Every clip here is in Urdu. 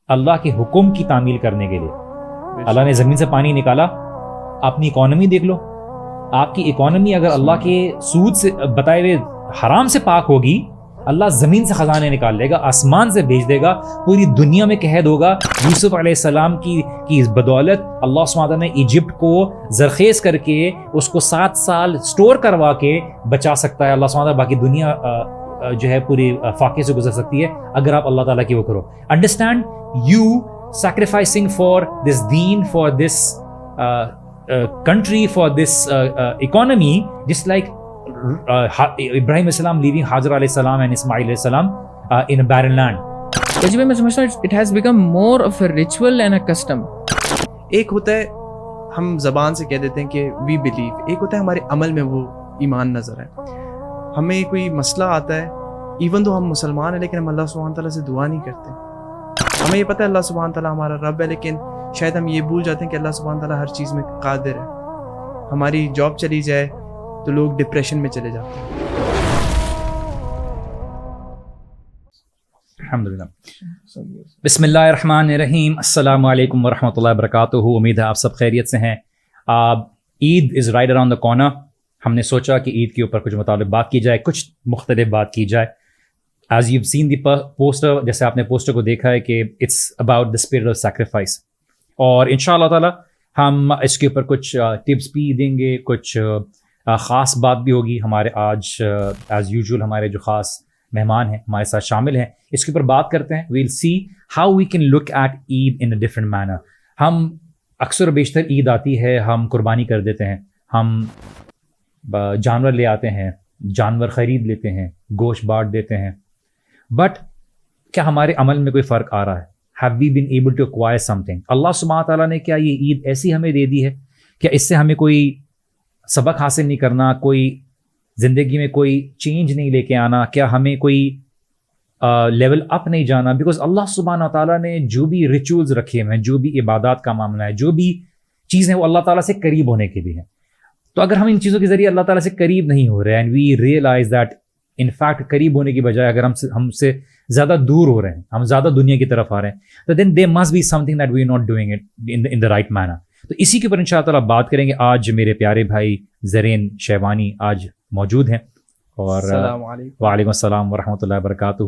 اللہ کے حکم کی تعمیل کرنے کے لیے. اللہ نے زمین سے پانی نکالا. اپنی اکانومی دیکھ لو, آپ کی اکانومی اگر اللہ کے سود سے بتائے ہوئے حرام سے پاک ہوگی, اللہ زمین سے خزانے نکال لے گا, آسمان سے بھیج دے گا, پوری دنیا میں قحط ہوگا. یوسف علیہ السلام کی بدولت اللہ سبحانہ نے ایجپٹ کو زرخیز کر کے اس کو 7 سال سٹور کروا کے بچا سکتا ہے اللہ سبحانہ. باقی دنیا جو ہے پوری فاقے سے گزر سکتی ہے اگر آپ اللہ تعالیٰ کی وہ کرو. Understand you sacrificing for this دین, for this country, for this economy, just like Ibrahim alayhi salam leaving Hajar alayhi salam and Ismail alayhi salam in a barren land. تجربے میں سمجھتا ہوں it has become more of a ritual and a custom. ایک ہوتا ہے ہم زبان سے کہہ دیتے ہیں کہ we believe, ایک ہوتا ہے ہمارے عمل میں وہ ایمان نظر ہے. ہمیں کوئی مسئلہ آتا ہے, ایون تو ہم مسلمان ہیں لیکن ہم اللہ سبحانہ تعالیٰ سے دعا نہیں کرتے. ہمیں یہ پتہ ہے اللہ سبحانہ تعالیٰ ہمارا رب ہے, لیکن شاید ہم یہ بھول جاتے ہیں کہ اللہ سبحانہ تعالیٰ ہر چیز میں قادر ہے. ہماری جاب چلی جائے تو لوگ ڈپریشن میں چلے جاتے ہیں. الحمدللہ. بسم اللہ الرحمن الرحیم. السلام علیکم ورحمۃ اللہ وبرکاتہ. امید ہے آپ سب خیریت سے ہیں. Eid is right around the corner. ہم نے سوچا کہ عید کے اوپر کچھ متعلق بات کی جائے, کچھ مختلف بات کی جائے. As you see the poster, جیسے آپ نے پوسٹر کو دیکھا ہے کہ it's about the spirit of sacrifice, اور ان شاء اللہ تعالیٰ ہم اس کے اوپر کچھ ٹپس بھی دیں گے, کچھ خاص بات بھی ہوگی. ہمارے آج ایز یوزول ہمارے جو خاص مہمان ہیں ہمارے ساتھ شامل ہیں, اس کے اوپر بات کرتے ہیں. Well see how we can look at Eid in a different manner. ہم اکثر و بیشتر عید آتی ہے, ہم قربانی کر دیتے ہیں, ہم جانور لے آتے ہیں, جانور خرید لیتے ہیں, گوشت بانٹ دیتے ہیں. بٹ کیا ہمارے عمل میں کوئی فرق آ رہا ہے؟ Have we been able to acquire something? اللہ سبحانہ تعالیٰ نے کیا یہ عید ایسی ہمیں دے دی ہے کہ اس سے ہمیں کوئی سبق حاصل نہیں کرنا, کوئی زندگی میں کوئی چینج نہیں لے کے آنا, کیا ہمیں کوئی لیول اپ نہیں جانا؟ بیکاز اللہ سبحانہ تعالیٰ نے جو بھی ریچولز رکھے ہوئے ہیں, جو بھی عبادات کا معاملہ ہے, جو بھی چیزیں وہ اللہ تعالیٰ سے قریب ہونے کے لیے ہیں. تو اگر ہم ان چیزوں کے ذریعے اللہ تعالیٰ سے قریب نہیں ہو رہے ہیں, and we realise that in fact قریب ہونے کی بجائے اگر ہم سے زیادہ دور ہو رہے ہیں, ہم زیادہ دنیا کی طرف آ رہے ہیں, تو then there must be something that we are not doing it in the right manner. تو اسی کے اوپر ان شاء اللہ تعالیٰ بات کریں گے. آج میرے پیارے بھائی زرین شیبانی آج موجود ہیں, اور وعلیکم السلام ورحمۃ اللہ وبرکاتہ.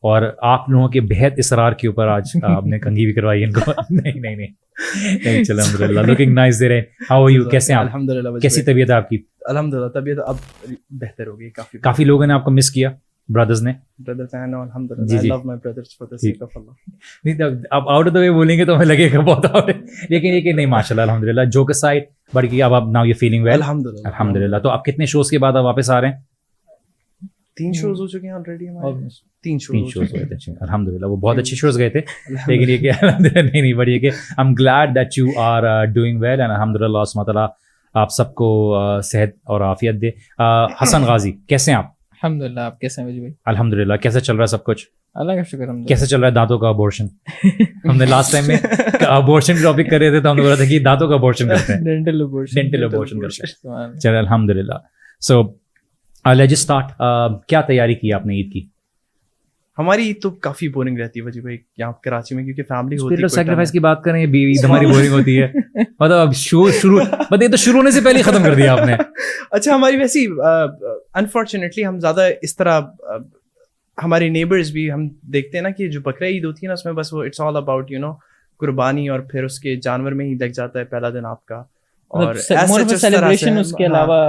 اور آپ لوگوں کے بہت اصرار کے اوپر آج آپ نے کنگھی بھی کروائی ان کو. نہیں چلو الحمد للہ. Looking nice Zareen, how are you? کیسے ہیں آپ؟ الحمدللہ. کیسی طبیعت ہے آپ کی؟ الحمدللہ طبیعت اب بہتر ہو گئی. کافی لوگوں نے آپ کو مس کیا, برادرز نے. برادر فین ہوں الحمدللہ. I love my brothers for the sake of Allah. نہیں اب آؤٹ آف دا وے بولیں گے تو ہمیں لگے گا بہت آؤٹ ہے, لیکن یہ کہ نہیں ماشاء اللہ الحمدللہ. جوک اسائڈ, بٹ اب آپ ناؤ یو فیلنگ ویل؟ الحمدللہ. تو آپ کتنے شوز کے بعد آپ واپس آ رہے ہیں؟ 3 شوز ہو چکے ہیں آلریڈی ہمارے. 3 شوز گئے تھے الحمدللہ. وہ بہت اچھے شوز گئے تھے, لیکن یہ کہ الحمدللہ نہیں بڑی ہے کہ I am glad that you are doing well, and الحمدللہ اللہ سبحانہ تعالیٰ آپ سب کو صحت اور عافیت دے. حسن غازی کیسے ہیں آپ؟ الحمدللہ. آپ کیسے ہیں مجھے بھائی؟ الحمدللہ. کیسے چل رہا ہے سب کچھ؟ اللہ کا شکر. کیسے چل رہا ہے دانتوں کا ابورشن؟ ہم نے لاسٹ ٹائم میں ابورشن کی ٹاپک کر رہے تھے تو ہم نے بولا تھا کہ دانتوں کا ابورشن کرتے ہیں, ڈینٹل ابورشن کرتے ہیں. چلے الحمدللہ. So let's start. کیا تیاری کی آپ نے عید کی؟ ہماری عید تو کافی بورنگ رہتی ہے وجی بھائی یہاں کراچی میں, کیونکہ فیملی ہوتی ہے. سیکریفائس کی بات کریں, عید ہماری بورنگ ہوتی ہے. مطلب اب شروع تو شروع ہونے سے پہلے ختم کر دیا آپ نے. اچھا ہماری ویسی انفارچونیٹلی ہم زیادہ اس طرح, ہمارے نیبرز بھی ہم دیکھتے ہیں نا کہ جو بقرہ عید ہوتی ہے نا اس میں بس وہ اٹس آل اباؤٹ قربانی, اور پھر اس کے جانور میں ہی لگ جاتا ہے پہلا دن آپ کا, اور سیلیبریشن اس کے علاوہ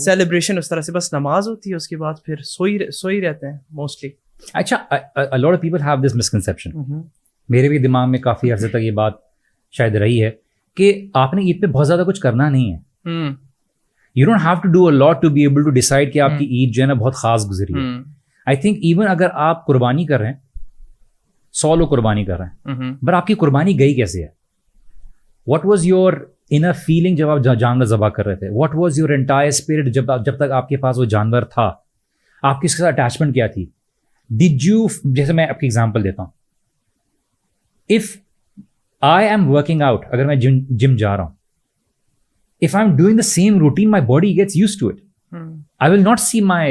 سیلیبریشن اس طرح سے بس نماز ہوتی ہے, اس کے بعد پھر سوئی رہتے ہیں موسٹلی. اچھا, a lot of people have this misconception. میرے بھی دماغ میں کافی عرصے تک یہ بات شاید رہی ہے کہ آپ نے عید پہ بہت زیادہ کچھ کرنا نہیں ہے. You don't have to do a lot to be able to decide کہ آپ کی عید جو ہے نا بہت خاص گزری ہے. I think even اگر آپ قربانی کر رہے ہیں, 100 لوگ قربانی کر رہے ہیں, بٹ آپ کی قربانی گئی کیسے ہے؟ What was your inner feeling جب آپ جانور ذبح کر رہے تھے؟ What was your entire spirit جب تک آپ کے پاس وہ جانور تھا؟ آپ کی اس کے ساتھ اٹیچمنٹ کیا تھی؟ Did you, جیسے میں آپ کی ایگزامپل دیتا ہوں, if I am working out, اگر میں جم جا رہا ہوں, if I'm doing the same routine, my body gets used to it. I will not see my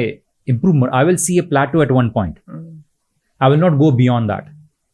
improvement. I will see a plateau at one point. I will not go beyond that.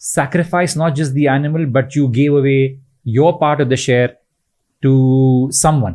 sacrifice not just the animal but you gave away your part of the share to someone.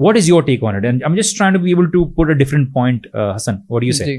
What is your take on it? And I'm just trying to be able to put a different point. Hassan, what do you say?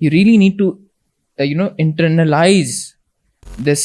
You really need to internalize this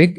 big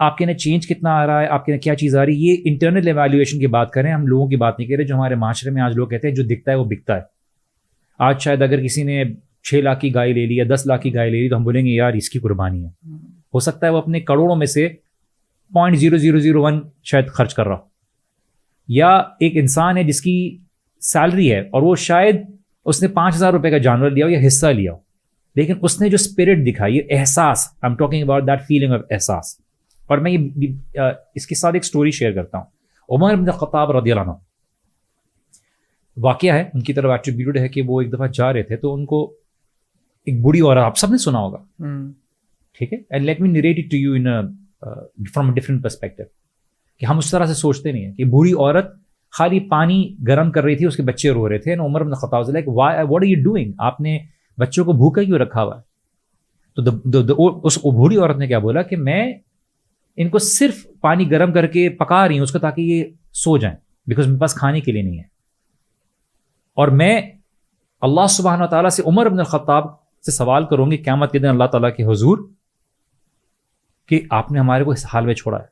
آپ کے نا چینج کتنا آ رہا ہے, آپ کے نا کیا چیز آ رہی ہے. یہ انٹرنل ایویلیویشن کی بات کریں, ہم لوگوں کی بات نہیں کر رہے. جو ہمارے معاشرے میں آج لوگ کہتے ہیں جو دکھتا ہے وہ بکتا ہے. آج شاید اگر کسی نے 6 لاکھ کی گائے لے لی یا 10 لاکھ کی گائے لے لی تو ہم بولیں گے یار اس کی قربانی ہے. ہو سکتا ہے وہ اپنے کروڑوں میں سے 0.0001 شاید خرچ کر رہا ہو. یا ایک انسان ہے جس کی سیلری ہے اور وہ شاید اس نے 5,000 روپے کا جانور لیا ہو یا حصہ لیا ہو, لیکن اس نے جو اسپرٹ دکھائی ہے, احساس, I am talking about that feeling of احساس. اور میں یہ اس کے ساتھ ایک سٹوری شیئر کرتا ہوں. عمر بن الخطاب رضی اللہ عنہ, واقعہ ہے ان کی طرف ایٹریبیوٹڈ ہے کہ وہ ایک دفعہ جا رہے تھے تو ان کو ایک بوڑھی عورت, آپ سب نے سنا ہوگا, ٹھیک ہے, and let me narrate it to you in from a different perspective, کہ ہم اس طرح سے سوچتے نہیں ہیں کہ بوڑھی عورت خالی پانی گرم کر رہی تھی, اس کے بچے رو رہے تھے. عمر bin al-Khattab was like, what are you doing, آپ نے بچوں کو بھوکا کیوں رکھا ہوا ہے؟ تو اس بوڑھی عورت نے کیا بولا کہ میں ان کو صرف پانی گرم کر کے پکا رہی ہوں اس کو تاکہ یہ سو جائیں, بیکاز میرے پاس کھانے کے لیے نہیں ہے. اور میں اللہ سبحانہ تعالیٰ سے, عمر بن الخطاب سے سوال کروں گی قیامت کے دن اللہ تعالیٰ کے حضور کہ آپ نے ہمارے کو اس حال میں چھوڑا ہے.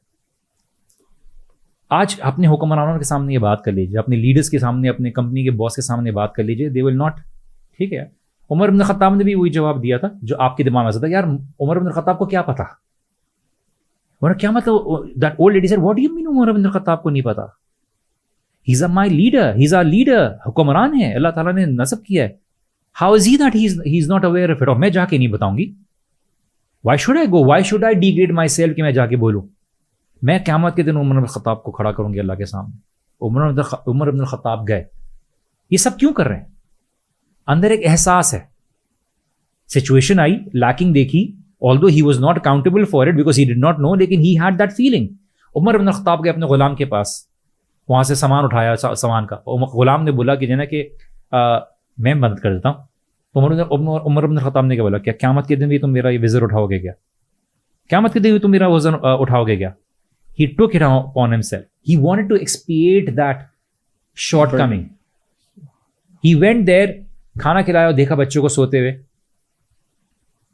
آج اپنے حکمرانوں کے سامنے یہ بات کر لیجیے, اپنے لیڈرز کے سامنے, اپنے کمپنی کے باس کے سامنے بات کر لیجیے, دے ول ناٹ. ٹھیک ہے, عمر بن الخطاب نے بھی وہی جواب دیا تھا جو آپ کے دماغ میں تھا. یار عمر بن الخطاب کو کیا پتا, کیا مطلب that old lady said, what do you mean Umar bin Al-Khattab کو نہیں پتا, ہی از مائی لیڈر, ہی از آور لیڈر, حکمران ہے, اللہ تعالیٰ نے نصب کیا ہے. How is he that he is not aware of it, اور میں جا کے نہیں بتاؤں گی. Why should I go, why should I degrade my self کہ میں جا کے بولوں. میں قیامت کے دن عمر بن الخطاب کو کھڑا کروں گی اللہ کے سامنے. عمر بن الخطاب گئے, یہ سب کیوں کر رہے ہیں؟ اندر ایک احساس ہے, سچویشن آئی, لیکنگ دیکھی, although he was not accountable for it because he did not know, لیکن he had that feeling. Umar bin الخطاب گئے اپنے غلام کے پاس, وہاں سے سامان اٹھایا, سامان کا غلام نے بولا کہ جو ہے نا کہ میں مدد کر دیتا ہوں. تو عمر بن الخطاب نے کیا بولا, کیا قیامت کے دن بھی تم میرا یہ وزر اٹھاؤ گے کیا, قیامت کے دن بھی تم میرا وزن اٹھاؤ گے کیا؟ He took it upon himself. He wanted to expiate that shortcoming. He went there, کھانا کھلایا, دیکھا بچوں کو سوتے ہوئے,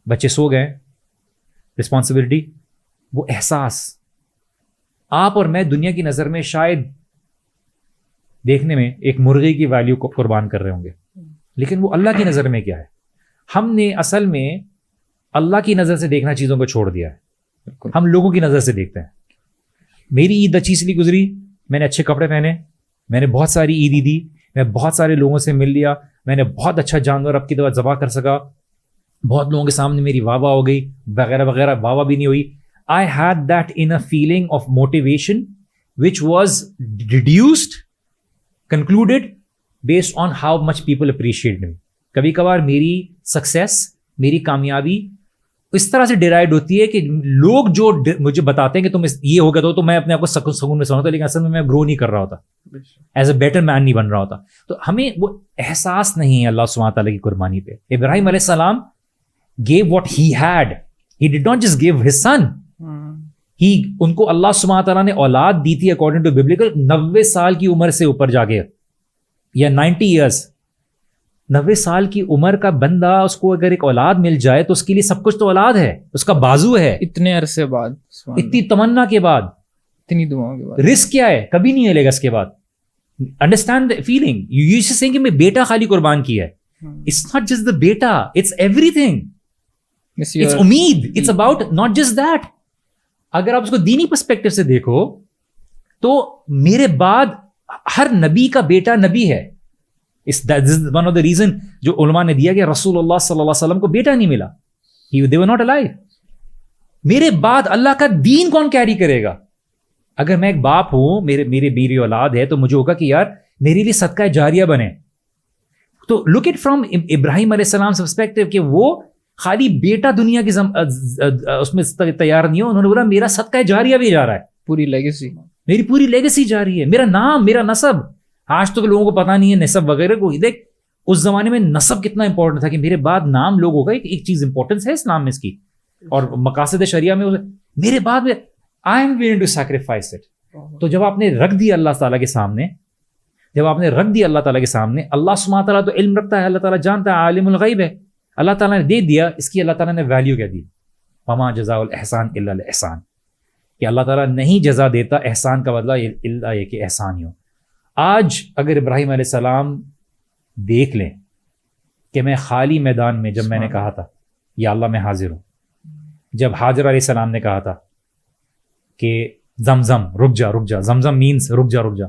بچے سو گئے, رسپانسبلٹی, وہ احساس. آپ اور میں دنیا کی نظر میں شاید دیکھنے میں ایک مرغی کی ویلیو کو قربان کر رہے ہوں گے, لیکن وہ اللہ کی نظر میں کیا ہے؟ ہم نے اصل میں اللہ کی نظر سے دیکھنا چیزوں کو چھوڑ دیا ہے, ہم لوگوں کی نظر سے دیکھتے ہیں. میری عید اچھی سے گزری, میں نے اچھے کپڑے پہنے, میں نے بہت ساری عیدی دی, میں بہت سارے لوگوں سے مل لیا, میں نے بہت اچھا جانور اب کی دفعہ ذبح کر سکا, بہت لوگوں کے سامنے میری واہ واہ ہو گئی, وغیرہ وغیرہ. واہ واہ بھی نہیں ہوئی. I had that inner feeling of motivation which was reduced, concluded based on how much people appreciate me. کبھی کبھار میری سکسیس, میری کامیابی اس طرح سے ڈیرائیڈ ہوتی ہے کہ لوگ جو مجھے بتاتے ہیں کہ تم یہ ہو گیا تو میں اپنے آپ کو سکون میں سمجھتا ہوں, لیکن اصل میں گرو نہیں کر رہا ہوتا, ایز اے بیٹر مین نہیں بن رہا ہوتا. تو ہمیں وہ احساس نہیں ہے اللہ سبحانہ تعالیٰ کی قربانی پہ. ابراہیم علیہ السلام gave what he had. He did not just give his son. ان کو اللہ سبحانہ تعالیٰ نے اولاد دی تھی اکارڈنگ ٹو ببلیکل 90 سال کی عمر سے اوپر جا کے, یا 90 ایئرس. 90 سال کی عمر کا بندہ, اس کو اگر ایک اولاد مل جائے تو اس کے لیے سب کچھ تو اولاد ہے, اس کا بازو ہے. اتنے عرصے بعد, اتنی تمنا کے بعد, اتنی دعاؤں کے بعد, رسک کیا ہے, کبھی نہیں ملے گا اس کے بعد. Understand the feeling. یو سے سینگ کہ میں بیٹا خالی قربان کیا ہے. اٹس ناٹ جسٹ دا بیٹا, اٹس ایوری تھنگ. اٹس امید, it's about not just that. اگر آپ اس کو دینی پرسپیکٹو سے دیکھو تو میرے بعد ہر نبی کا بیٹا نبی ہے. ون آف دا ریزن جو علماء نے دیا کہ رسول اللہ صلی اللہ علیہ وسلم کو بیٹا نہیں ملا, they were not alive. میرے بعد اللہ کا دین کون کیری کرے گا؟ اگر میں ایک باپ ہوں, میری اولاد ہے, تو مجھے ہوگا کہ یار میرے لیے صدقہ جاریہ بنے. تو لک اٹ فرام ابراہیم علیہ السلام سے پرسپیکٹو کہ وہ خالی بیٹا دنیا کی اس میں تیار نہیں ہو, انہوں نے بولا میرا صدقہ جاریہ بھی جا رہا ہے, پوری لیگیسی, میری پوری لیگیسی جا رہی ہے, میرا نام, میرا نسب. آج تو لوگوں کو پتا نہیں ہے نسب وغیرہ کو. دیکھ اس زمانے میں نسب کتنا امپورٹنٹ تھا کہ میرے بعد نام لوگ ہوگا. ایک چیز امپورٹنس ہے اسلام میں اس کی, اور مقاصد شریعہ میں میرے بعد میں I am willing to sacrifice it. تو جب آپ نے رکھ دیا اللہ تعالیٰ کے سامنے, اللہ سبحانہ تعالیٰ تو علم رکھتا ہے, اللہ تعالیٰ جانتا ہے, عالم الغیب ہے, اللہ تعالیٰ نے دے دیا, اس کی اللہ تعالیٰ نے ویلیو کیا دی. وما جزاء الاحسان الا الاحسان. کہ اللہ تعالیٰ نہیں جزا دیتا احسان کا بدلہ الا یہ کہ احسان ہی ہو. آج اگر ابراہیم علیہ السلام دیکھ لیں کہ میں خالی میدان میں جب میں نے کہا تھا یا اللہ میں حاضر ہوں، جب حاجر علیہ السلام نے کہا تھا کہ زمزم رک جا، زمزم مینس رک جا،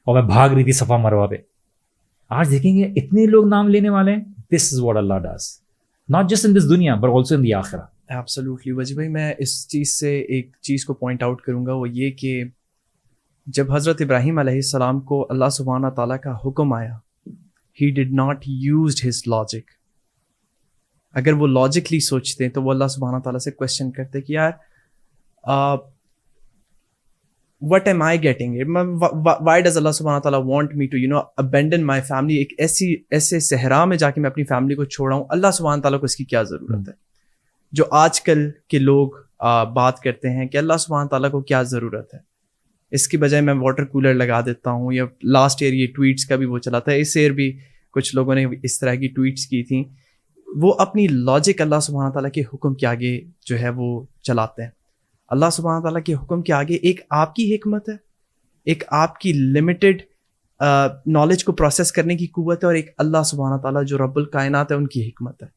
اور میں بھاگ رہی تھی صفا مروہ پہ، آج دیکھیں گے اتنے لوگ نام لینے والے ہیں. دس از واٹ اللہ does, not just in this دنیا بٹ آلسو ان دی آخرہ. ایبسلیوٹلی وجی بھائی، میں اس چیز سے ایک چیز کو پوائنٹ آؤٹ کروں گا، وہ یہ کہ جب حضرت ابراہیم علیہ السلام کو اللہ سبحانہ تعالیٰ کا حکم آیا، he did not used his logic. اگر وہ لاجکلی سوچتے ہیں تو وہ اللہ سبحانہ تعالیٰ سے کوشچن کرتے کہ یار what am I getting it? Why does Allah subhanahu wa ta'ala want me to abandon my family? ایک ایسے صحرا میں جا کے میں اپنی فیملی کو چھوڑا ہوں. اللہ سبحانہ تعالیٰ کو اس کی کیا ضرورت ہے؟ جو آج کل کے لوگ بات کرتے ہیں کہ اللہ سبحانہ تعالیٰ کو کیا ضرورت ہے، اس کی بجائے میں واٹر کولر لگا دیتا ہوں. یا لاسٹ ایئر یہ ٹویٹس کا بھی وہ چلا تھا، اس ایئر بھی کچھ لوگوں نے اس طرح کی ٹویٹس کی تھیں. وہ اپنی لاجک اللہ سبحانہ تعالیٰ کے حکم کے آگے جو ہے وہ چلاتے ہیں. اللہ سبحانہ تعالیٰ کے حکم کے آگے ایک آپ کی حکمت ہے، ایک آپ کی لمیٹڈ نالج کو پروسیس کرنے کی قوت ہے، اور ایک اللہ سبحانہ تعالیٰ جو رب الکائنات ہے ان کی حکمت ہے.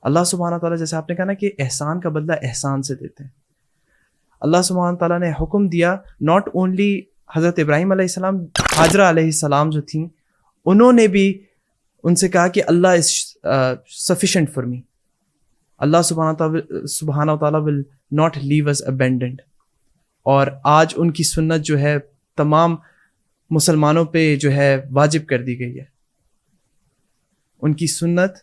اللہ سبحانہ تعالیٰ جیسے آپ نے کہا نا کہ احسان کا بدلہ احسان سے دیتے ہیں. اللہ سبحانہ تعالیٰ نے حکم دیا، ناٹ اونلی حضرت ابراہیم علیہ السلام، حاجرہ علیہ السلام جو تھیں انہوں نے بھی ان سے کہا کہ اللہ از سفیشینٹ فار می. اللہ سبحانہ تعالیٰ will not leave us abandoned. اور آج ان کی سنت جو ہے تمام مسلمانوں پہ جو ہے واجب کر دی گئی ہے. ان کی سنت،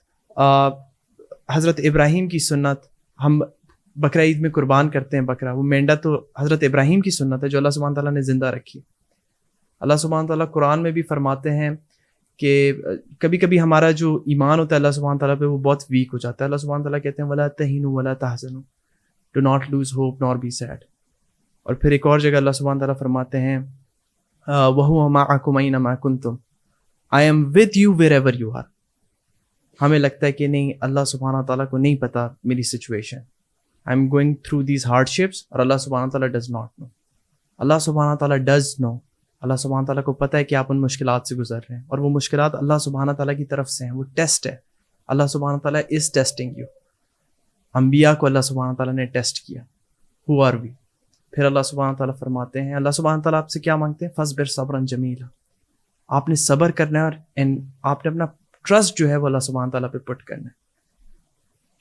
حضرت ابراہیم کی سنت، ہم بقرہ عید میں قربان کرتے ہیں بکرا، وہ مینڈا تو حضرت ابراہیم کی سنت ہے جو اللہ سبحانہ تعالیٰ نے زندہ رکھی. اللہ سبحانہ تعالیٰ قرآن میں بھی فرماتے ہیں کہ کبھی کبھی ہمارا جو ایمان ہوتا ہے اللہ سبحانہ تعالیٰ پہ وہ بہت ویک ہو جاتا ہے. اللہ سبحانہ تعالیٰ کہتے ہیں وَلَا تَهِنُوا وَلَا تَحْزَنُوا، do not lose hope nor be sad. اور پھر ایک اور جگہ اللہ سبحانہ تعالیٰ فرماتے ہیں وَهُوَ مَعَكُمْ أَيْنَمَا كُنتُمْ، I am with you wherever you are. ہمیں لگتا ہے کہ نہیں، اللہ سبحانہ تعالیٰ کو نہیں پتہ میری situation, I am going through these hardships، اور اللہ سبحانہ تعالیٰ does not know. اللہ سبحانہ تعالیٰ does know. اللہ سبحانہ تعالیٰ کو پتہ ہے کہ آپ ان مشکلات سے گزر رہے ہیں، اور وہ مشکلات اللہ سبحانہ تعالیٰ کی طرف سے ہیں، وہ ٹیسٹ ہے. اللہ سبحانہ تعالیٰ is testing you. انبیاء کو اللہ سبحانہ تعالیٰ نے ٹیسٹ کیا. Who are we؟ پھر اللہ سبحانہ تعالیٰ فرماتے ہیں، اللہ سبحانہ تعالیٰ آپ سے کیا مانگتے ہیں؟ فَاصْبِرْ صَبْرًا جَمِيلًا. آپ نے صبر کرنا ہے، اور آپ نے اپنا ٹرسٹ جو ہے وہ اللہ سبحانہ تعالیٰ پہ پٹ کرنا ہے،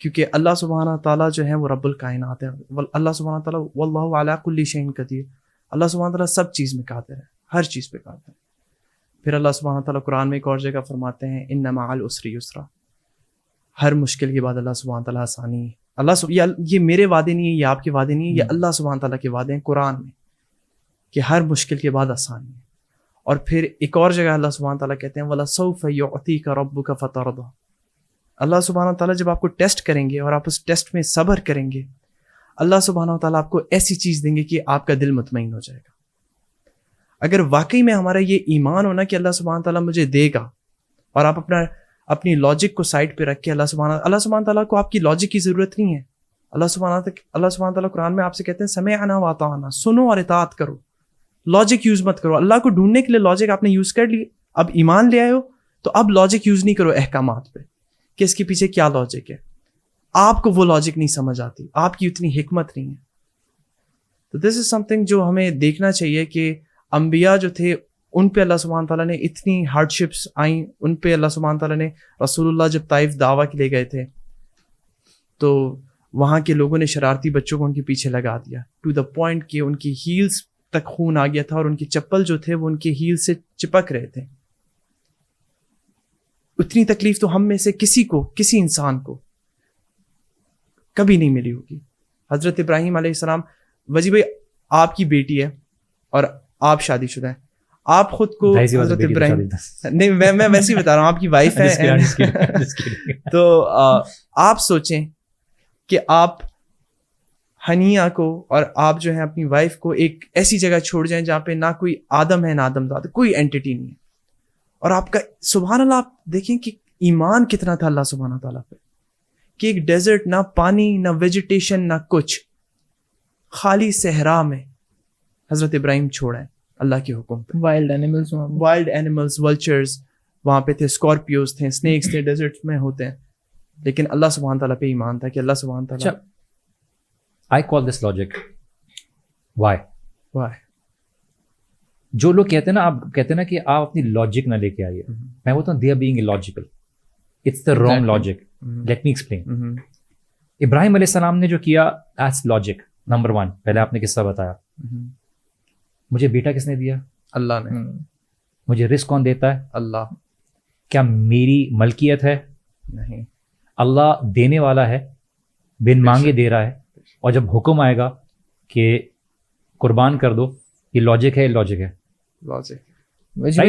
کیونکہ اللہ سبحانہ تعالیٰ جو ہے وہ رب الکائنات ہے. اللہ سبحانہ تعالیٰ واللہ علی کل شیء قدیر، اللہ سبحانہ تعالیٰ سب چیز میں قادر ہے، ہر چیز پہ قادر ہے. پھر اللہ سبحانہ تعالیٰ قرآن میں ایک اور جگہ فرماتے ہیں ان مع العسر یسرا، ہر مشکل کے بعد اللہ سبحانہ تعالیٰ آسانی. یہ میرے وعدے نہیں ہے، یہ آپ کے وعدے نہیں ہے، یہ اللہ سبحانہ تعالیٰ کے وعدے ہیں قرآن میں کہ ہر مشکل کے بعد آسانی ہے. اور پھر ایک اور جگہ اللہ سبحانہ تعالیٰ کہتے ہیں وَلَسَوْفَ يُعْطِيكَ رَبُّكَ فَتَرْضَىٰ. اللہ سبحانہ تعالیٰ جب آپ کو ٹیسٹ کریں گے اور آپ اس ٹیسٹ میں صبر کریں گے، اللہ سبحانہ تعالیٰ آپ کو ایسی چیز دیں گے کہ آپ کا دل مطمئن ہو جائے گا. اگر واقعی میں ہمارا یہ ایمان ہونا کہ اللہ سبحانہ تعالیٰ مجھے دے گا، اور آپ اپنی لاجک کو سائڈ پہ رکھ کے اللہ سبحانہ تعالیٰ کو آپ کی لاجک کی ضرورت نہیں ہے. اللہ سبحانہ تعالیٰ قرآن میں آپ سے کہتے ہیں سمعنا واطعنا، سنو اور اطاعت کرو، لاجک یوز مت کرو. اللہ کو ڈھونڈنے کے لیے لاجک آپ نے یوز کر لی، اب ایمان لے آئے ہو تو اب لاجک یوز نہیں کرو احکامات پہ کہ اس کے پیچھے کیا لاجک ہے. آپ کو وہ لاجک نہیں سمجھ آتی، آپ کی اتنی حکمت نہیں ہے. تو دس از سم تھنگ جو ہمیں دیکھنا چاہیے کہ انبیاء جو تھے ان پہ اللہ سبحانہ تعالیٰ نے اتنی ہارڈ شپس آئیں، ان پہ اللہ سبحانہ تعالیٰ نے رسول اللہ جب طائف دعویٰ کے لیے گئے تھے تو وہاں کے لوگوں نے شرارتی بچوں کو ان کے پیچھے لگا دیا، ٹو دا پوائنٹ کہ ان کی ہیلز تک خون آ گیا تھا اور ان کی چپل جو تھے وہ ان کے ہیل سے چپک رہے تھے. اتنی تکلیف تو ہم میں سے کسی انسان کو کبھی نہیں ملی ہوگی. حضرت ابراہیم علیہ السلام، وجی بھائی آپ کی بیٹی ہے اور آپ شادی شدہ ہیں، آپ خود کو حضرت ابراہیم نہیں، میں ویسے ہی بتا رہا ہوں، آپ کی وائف ہے. تو آپ سوچیں کہ آپ ہنیا کو اور آپ جو ہیں اپنی وائف کو ایک ایسی جگہ چھوڑ جائیں جہاں پہ نہ کوئی آدم ہے نہ آدم زاد، کوئی اینٹیٹی نہیں ہے، اور آپ کا سبحان اللہ، آپ دیکھیں کہ ایمان کتنا تھا اللہ سبحانہ تعالیٰ پہ، کہ ایک ڈیزرٹ، نہ پانی نہ ویجیٹیشن نہ کچھ، خالی صحرا میں حضرت ابراہیم چھوڑیں اللہ کے حکم پہ. وائلڈ اینیملز وائلڈ اینیملز, ولچرز وہاں پہ تھے, اسکارپیوز تھے, اسنیکس تھے, ڈیزرٹ میں ہوتے ہیں, لیکن اللہ سبحانہ تعالیٰ پہ ایمان تھا کہ اللہ سبحانہ تعالیٰ. I call this logic. Why? Why? جو لوگ کہتے ہیں نا, آپ کہتے ہیں نا کہ آپ اپنی لاجک نہ لے کے آئیے, میں بولتا ہوں they are being illogical. It's the wrong logic. Let me explain. ابراہیم علیہ السلام نے جو کیا, that's logic. Number one, پہلے آپ نے قصہ بتایا, مجھے بیٹا کس نے دیا؟ اللہ نے. مجھے رزق کون دیتا ہے؟ اللہ. کیا میری ملکیت ہے؟ نہیں. اللہ دینے والا ہے, بن مانگے دے رہا ہے, اور جب حکم آئے گا کہ قربان کر دو, یہ لاجک ہے, لاجک ہے.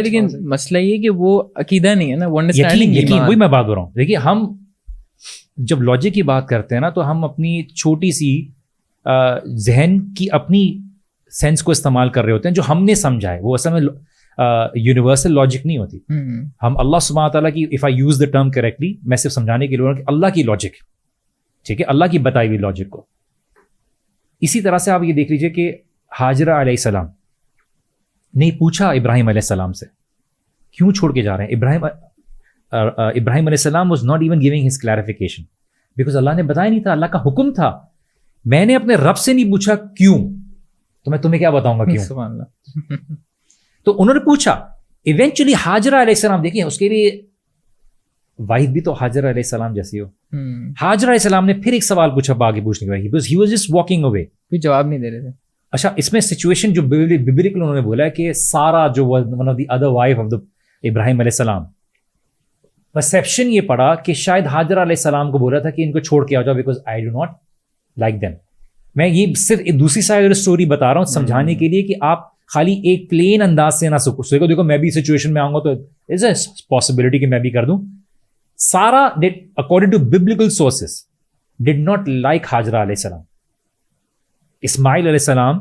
لیکن مسئلہ یہ کہ وہ عقیدہ نہیں ہے نا, وہ انڈرسٹینڈنگ. یقین وہی میں بات ہو رہا ہوں. دیکھیے ہم جب لاجک کی بات کرتے ہیں نا, تو ہم اپنی چھوٹی سی ذہن کی اپنی سینس کو استعمال کر رہے ہوتے ہیں جو ہم نے سمجھا ہے. وہ اصل میں یونیورسل لاجک نہیں ہوتی. ہم اللہ سبحانہ تعالیٰ کی, if I use the term correctly, میں صرف سمجھانے کے لیے کہ اللہ کی لاجک, ٹھیک ہے, اللہ کی بتائی ہوئی لاجک کو. اسی طرح سے آپ یہ دیکھ لیجیے کہ ہاجرہ علیہ السلام نے پوچھا ابراہیم علیہ السلام سے کیوں چھوڑ کے جا رہے ہیں. ابراہیم علیہ السلام was not even giving his clarification, because Allah نے بتایا نہیں تھا, اللہ کا حکم تھا. میں نے اپنے رب سے نہیں پوچھا کیوں, تو میں تمہیں کیا بتاؤں گا کیوں. سبحان اللہ. تو انہوں نے پوچھا. ایونچولی ہاجرہ علیہ السلام, دیکھیں اس کے لیے وائف بھی تو حاجرہ علیہ السلام جیسی ہو. حاجرہ علیہ السلام نے پھر ایک سوال پوچھا آگے پوچھنے کے بعد, because he was just walking away. کوئی جواب نہیں دے رہے تھے. اچھا, اس میں سچویشن جو ببلیکل انہوں نے بولا ہے کہ سارا جو one of the other wife of the Ibrahim علیہ السلام, پرسیپشن یہ پڑا کہ شاید حاجرہ علیہ السلام کو بولا تھا کہ ان کو چھوڑ کے آ جاؤ, because I do not like them. میں یہ صرف ایک دوسری سائڈ اسٹوری بتا رہا ہوں سمجھانے کے لیے کہ آپ خالی ایک پلین انداز سے نہ سوچو دیکھو میں بھی سچویشن میں آؤں گا تو از اے پاسبلٹی کہ میں بھی کر دوں. Sarah did according to biblical sources did not like حاجرہ علیہ السلام. اسماعیل علیہ السلام,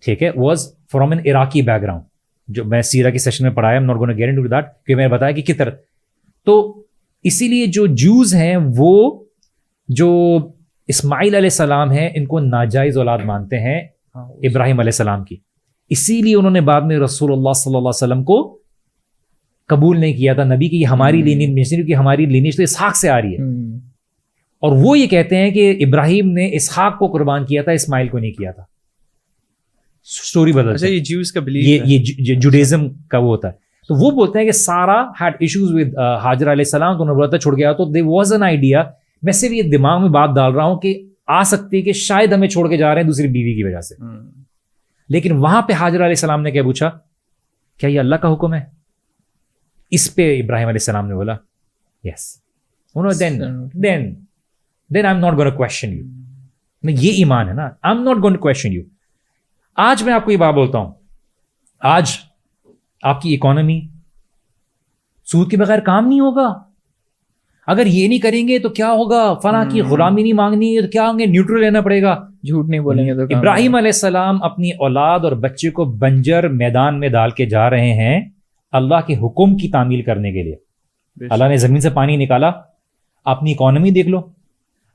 ٹھیک ہے, was from an Iraqi background, جو میں سیرہ کی سیشن میں پڑھایا, I'm not gonna get into that, کہ میں نے بتایا کہ کس طرح. تو اسی لیے جو جوز ہیں وہ جو اسماعیل علیہ السلام ہیں ان کو ناجائز اولاد مانتے ہیں ابراہیم علیہ السلام کی. اسی لیے انہوں نے بعد میں رسول اللہ صلی اللہ علیہ وسلم کو قبول نہیں کیا تھا نبی کی, یہ ہماری لینیج کی, ہماری لینیج تو اسحاق سے آ رہی ہے. اور وہ یہ کہتے ہیں کہ ابراہیم نے اسحاق کو قربان کیا تھا, اسماعیل کو نہیں کیا تھا. سٹوری بدل, یہ جیوز کا بلیف ہے, یہ جوڈیزم کا وہ ہوتا ہے. تو وہ بولتے ہیں کہ سارا ہیڈ ایشوز ود حاجرہ علیہ السلام, تو انہوں نے بولا چھوڑ گیا. تو دیر واز این آئیڈیا, میں صرف یہ دماغ میں بات ڈال رہا ہوں کہ آ سکتی کہ شاید ہمیں چھوڑ کے جا رہے ہیں دوسری بیوی کی وجہ سے. لیکن وہاں پہ حاجرہ علیہ السلام نے کیا پوچھا, کیا یہ اللہ کا حکم ہے؟ اس پہ ابراہیم علیہ السلام نے بولا یس. then I'm not going to question you. یہ ایمان ہے نا, I'm not going to question you. آج میں آپ کو یہ بات بولتا ہوں, آج آپ کی اکانومی سود کے بغیر کام نہیں ہوگا. اگر یہ نہیں کریں گے تو کیا ہوگا, فلاں کی غلامی نہیں مانگنی تو کیا ہوں گے, نیوٹرل لینا پڑے گا, جھوٹ نہیں بولیں گے تو. ابراہیم علیہ السلام اپنی اولاد اور بچے کو بنجر میدان میں ڈال کے جا رہے ہیں اللہ کے حکم کی تعمیل کرنے کے لیے. اللہ نے زمین سے پانی نکالا. اپنی اکانومی دیکھ لو,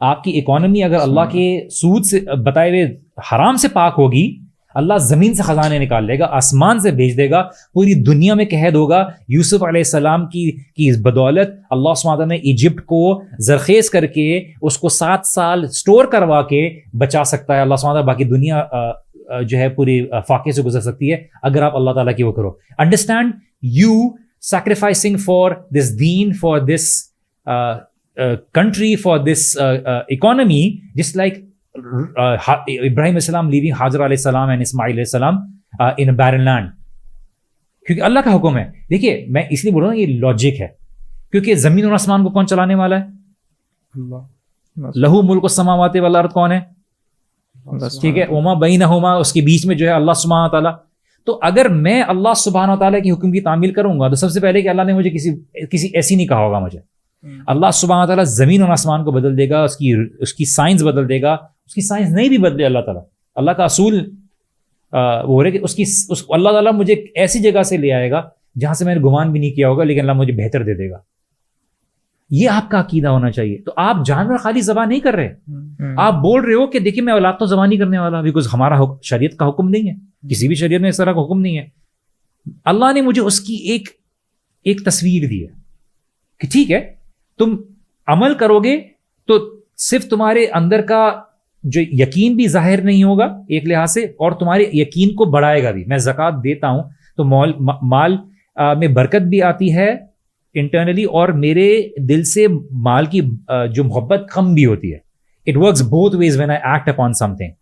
آپ کی اکانومی اگر اللہ کے سود سے بتائے ہوئے حرام سے پاک ہوگی, اللہ زمین سے خزانے نکال لے گا, آسمان سے بھیج دے گا, پوری دنیا میں قحط ہوگا. یوسف علیہ السلام کی بدولت اللہ سبحانہ وتعالیٰ نے ایجپٹ کو زرخیز کر کے اس کو 7 سال سٹور کروا کے بچا سکتا ہے اللہ سبحانہ وتعالیٰ. باقی دنیا جو ہے پوری فاقے سے گزر سکتی ہے اگر آپ اللہ تعالیٰ کی وہ کرو. Understand you sacrificing for this دین, for this country, for this economy, just like Ibrahim السلام leaving Hajra علیہ السلام and Ismail علیہ السلام in a barren land. کیونکہ اللہ کا حکم ہے. دیکھیے میں اس لیے بول رہا ہوں یہ لاجک ہے, کیونکہ زمین اور آسمان کو کون چلانے والا ہے؟ اللہ. لہو ملک السماوات والارض کون ہے؟ ٹھیک ہے, وما بینہما, اس کے بیچ میں جو ہے اللہ سبحانہ تعالیٰ. تو اگر میں اللہ سبحانہ تعالیٰ کے حکم کی تعمیل کروں گا تو سب سے پہلے کہ اللہ نے مجھے کسی ایسی نہیں کہا ہوگا مجھے. اللہ سبحانہ تعالیٰ زمین اور آسمان کو بدل دے گا, اس کی سائنس بدل دے گا. اس کی سائنس نہیں بھی بدلے اللہ تعالیٰ. اللہ کا اصول وہ ہو رہا ہے کہ اللہ تعالیٰ مجھے ایسی جگہ سے لے آئے گا جہاں سے میں نے گمان بھی نہیں کیا ہوگا, لیکن اللہ مجھے بہتر دے دے گا. یہ آپ کا عقیدہ ہونا چاہیے. تو آپ جانور خالی ذبح نہیں کر رہے, آپ بول رہے ہو کہ دیکھیے میں اولاد تو ذبح نہیں کرنے والا, بیکاز ہمارا شریعت کا حکم نہیں ہے, کسی بھی شریعت میں اس طرح کا حکم نہیں ہے. اللہ نے مجھے اس کی ایک تصویر دی ہے کہ ٹھیک ہے تم عمل کرو گے تو صرف تمہارے اندر کا جو یقین بھی ظاہر نہیں ہوگا ایک لحاظ سے, اور تمہارے یقین کو بڑھائے گا بھی. میں زکوٰۃ دیتا ہوں تو مال میں برکت بھی آتی ہے انٹرنلی, اور میرے دل سے مال کی جو محبت کم بھی ہوتی ہے. It works both ways when I act upon something.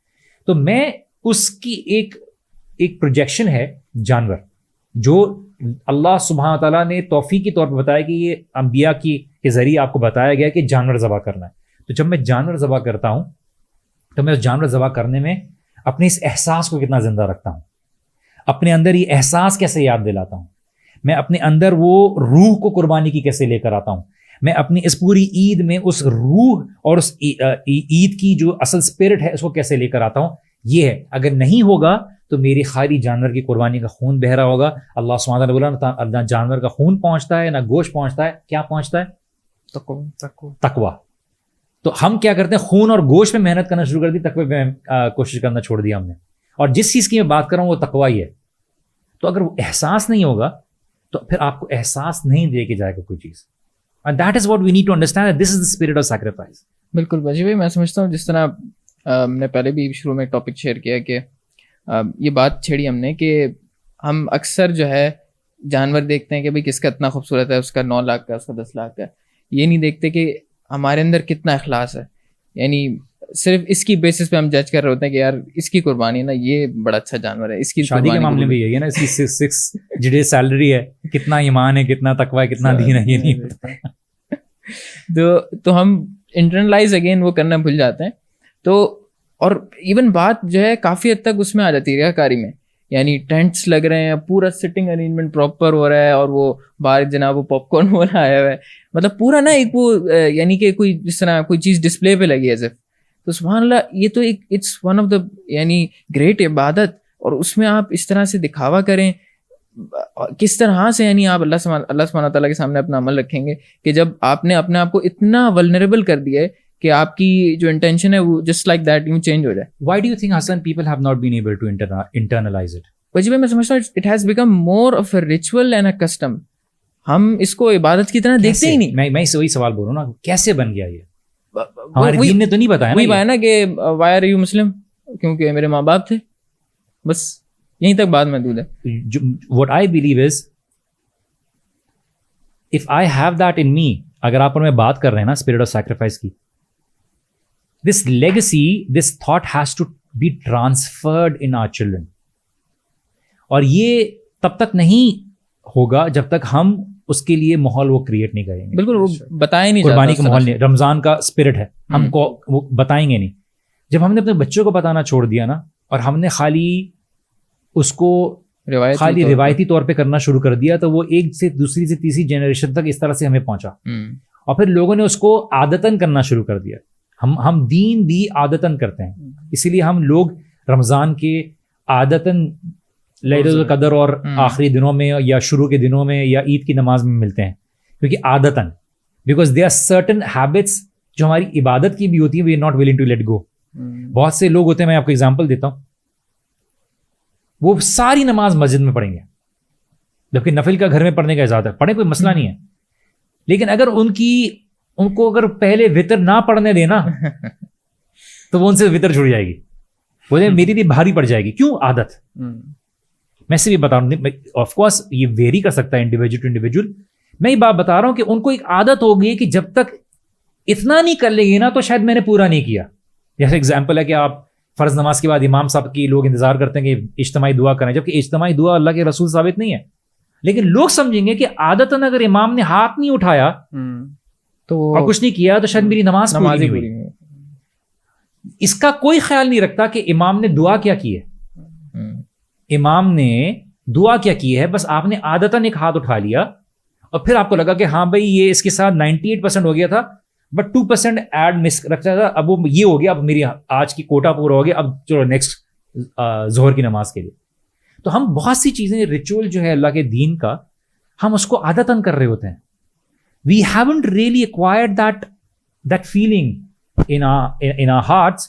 تو میں اس کی ایک پروجیکشن ہے جانور, جو اللہ سبحانہ تعالیٰ نے توفیق کے طور پہ بتایا کہ یہ انبیاء کے ذریعے آپ کو بتایا گیا کہ جانور ذبح کرنا ہے. تو جب میں جانور ذبح کرتا ہوں تو میں اس جانور ذبح کرنے میں اپنے اس احساس کو کتنا زندہ رکھتا ہوں, اپنے اندر یہ احساس کیسے یاد دلاتا ہوں, میں اپنے اندر وہ روح کو قربانی کی کیسے لے کر آتا ہوں, میں اپنی اس پوری عید میں اس روح اور اس عید کی جو اصل اسپرٹ ہے اس کو کیسے لے کر آتا ہوں. یہ ہے, اگر نہیں ہوگا تو میری خالی جانور کی قربانی کا خون بہہ رہا ہوگا. اللہ سبحانہ نے بولا نہ جانور کا خون پہنچتا ہے نہ گوشت پہنچتا ہے, کیا پہنچتا ہے؟ تقویٰ. تو ہم کیا کرتے ہیں, خون اور گوشت میں محنت کرنا شروع کر دی, تقوی پہ کوشش کرنا چھوڑ دیا ہم نے. اور جس چیز کی میں بات کر رہا ہوں وہ تقویٰ ہی ہے. تو اگر وہ احساس نہیں ہوگا تو پھر آپ کو احساس نہیں دے کے جائے گا کوئی چیز. And that is what we need to understand, that this is the spirit of sacrifice. بالکل باجی بھائی, میں سمجھتا ہوں جس طرح ہم نے پہلے بھی شروع میں ایک ٹاپک شیئر کیا کہ یہ بات چھیڑی ہم نے کہ ہم اکثر جو ہے جانور دیکھتے ہیں کہ بھائی کس کا اتنا خوبصورت ہے, اس کا 9 لاکھ کا, اس کا 10 لاکھ کا. یہ نہیں دیکھتے کہ ہمارے اندر کتنا اخلاص ہے. یعنی صرف اس کی بیسس پہ ہم جج کر رہے ہوتے ہیں کہ یار اس کی قربانی نا یہ بڑا اچھا جانور ہے, اس کی شادی کے معاملے میں یہی ہے نا, اس کی 6 جڑے سیلری ہے, کتنا ایمان ہے, کتنا تقویٰ ہے, کتنا دین ہے, یہ نہیں پتا. تو ہم انٹرنلائز اگین وہ کرنا بھول جاتے ہیں. تو اور ایون بات جو ہے کافی حد تک اس میں آ جاتی ہے ریا کاری میں. یعنی ٹینٹس لگ رہے ہیں, پورا سٹنگ ارینجمنٹ پراپر ہو رہا ہے, اور وہ باہر جناب وہ پاپ کارن والا آیا ہوا ہے, مطلب پورا نا ایک وہ یعنی کہ کوئی جس طرح کوئی چیز ڈسپلے پہ لگی ہے صرف. تو سبحان اللہ, یہ تو ایک اٹس ون آف دا یعنی گریٹ عبادت, اور اس میں آپ اس طرح سے دکھاوا کریں کس طرح سے, یعنی آپ اللہ سبحانہ تعالیٰ کے سامنے اپنا عمل رکھیں گے کہ جب آپ نے اپنے آپ کو اتنا ولنریبل کر دیا ہے کہ آپ کی جو انٹینشن ہے وہ جسٹ لائک دیٹ یوں چینج ہو جائے. Why do you think, Hassan, people have not been able to internalize it? وجہ میں سمجھتا ہوں it has become more of a ritual and a custom. ہم اس کو عبادت کی طرح دیکھتے ہی نہیں. میں وہی سوال بول رہا ہوں نا, کیسے بن گیا یہ؟ ہمارے دین نے تو نہیں بتایا وہی بتایا نا کہ why are you Muslim, کیونکہ میرے ماں باپ تھے, بس یہیں تک بات محدود ہے. What I believe is, if I have that in me, اگر آپ اور میں بات کر رہے ہیں نا اسپرٹ آف سیکریفائس کی, this legacy, this thought has to be transferred in our children. اور یہ تب تک نہیں ہوگا جب تک ہم اس کے لیے ماحول وہ کریٹ نہیں کریں گے. بالکل, وہ بتایا نہیں, قربانی کا ماحول نہیں, رمضان کا اسپرٹ ہے, ہم کو وہ بتائیں گے نہیں. جب ہم نے اپنے بچوں کو بتانا چھوڑ دیا نا, اور ہم نے خالی اس کو خالی روایتی طور پہ کرنا شروع کر دیا, تو وہ ایک سے دوسری سے تیسری جنریشن تک اس طرح سے ہمیں پہنچا. اور پھر لوگوں نے اس کو عادتاً کرنا شروع کر دیا. ہم دین بھی عادتاً کرتے ہیں, اسی لیے ہم لوگ رمضان کے عادتاً لیلۃ القدر اور آخری دنوں میں یا شروع کے دنوں میں یا عید کی نماز میں ملتے ہیں, کیونکہ عادتاً, because they are certain habits جو ہماری عبادت کی بھی ہوتی ہیں, we are not willing to let go. بہت سے لوگ ہوتے ہیں, میں آپ کو ایگزامپل دیتا ہوں, وہ ساری نماز مسجد میں پڑھیں گے, جبکہ نفل کا گھر میں پڑھنے کا اجازت ہے, پڑھیں, کوئی مسئلہ نہیں ہے. لیکن اگر ان کو اگر پہلے وطر نہ پڑھنے دینا تو وہ ان سے وطر چھوڑ جائے گی, بولے میری بھی بھاری پڑ جائے گی. کیوں؟ عادت. میں سے بھی بتا رہا ہوں, آف کورس یہ ویری کر سکتا ہے انڈیویجول ٹو انڈیویجول. میں یہ بات بتا رہا ہوں کہ ان کو ایک عادت ہوگی کہ جب تک اتنا نہیں کر لیں گے نا تو شاید میں نے پورا نہیں کیا. جیسے اگزامپل ہے کہ آپ فرض نماز کے بعد امام صاحب کی لوگ انتظار کرتے ہیں کہ اجتماعی دعا کریں, جبکہ اجتماعی دعا اللہ کے رسول ثابت نہیں ہے. لیکن لوگ سمجھیں گے کہ عادتاً اگر امام نے ہاتھ نہیں اٹھایا تو اور کچھ نہیں کیا تو شاید میری نماز پوری نہیں ہوئی. اس کا کوئی خیال نہیں رکھتا کہ امام نے دعا کیا کی ہے, امام نے دعا کیا کی ہے, بس آپ نے عادتاً ایک ہاتھ اٹھا لیا اور پھر آپ کو لگا کہ ہاں بھائی یہ اس کے ساتھ 98% ہو گیا تھا, بٹ 2% ایڈ مس رکھتا تھا, اب وہ یہ ہو گیا, اب میری آج کی کوٹا پورا ہو گیا, اب چلو نیکسٹ ظہر کی نماز کے لیے. تو ہم بہت سی چیزیں ریچول جو ہے اللہ کے دین کا, ہم اس کو عادتاً کر رہے ہوتے ہیں. We haven't really acquired that feeling in our hearts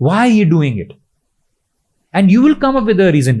why are you doing it? And you will come up with a reason.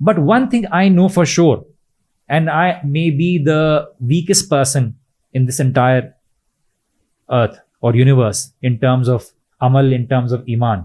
But one thing I know for sure, and I may be the weakest person in this entire earth or universe in terms of amal, in terms of iman.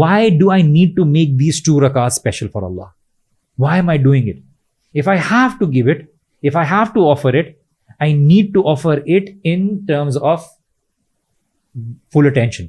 why do I need to make these 2 rakats special for Allah? Why am I doing it? If I have to give it, if I have to offer it, I need to offer it in terms of full attention.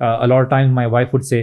a lot of times my wife would say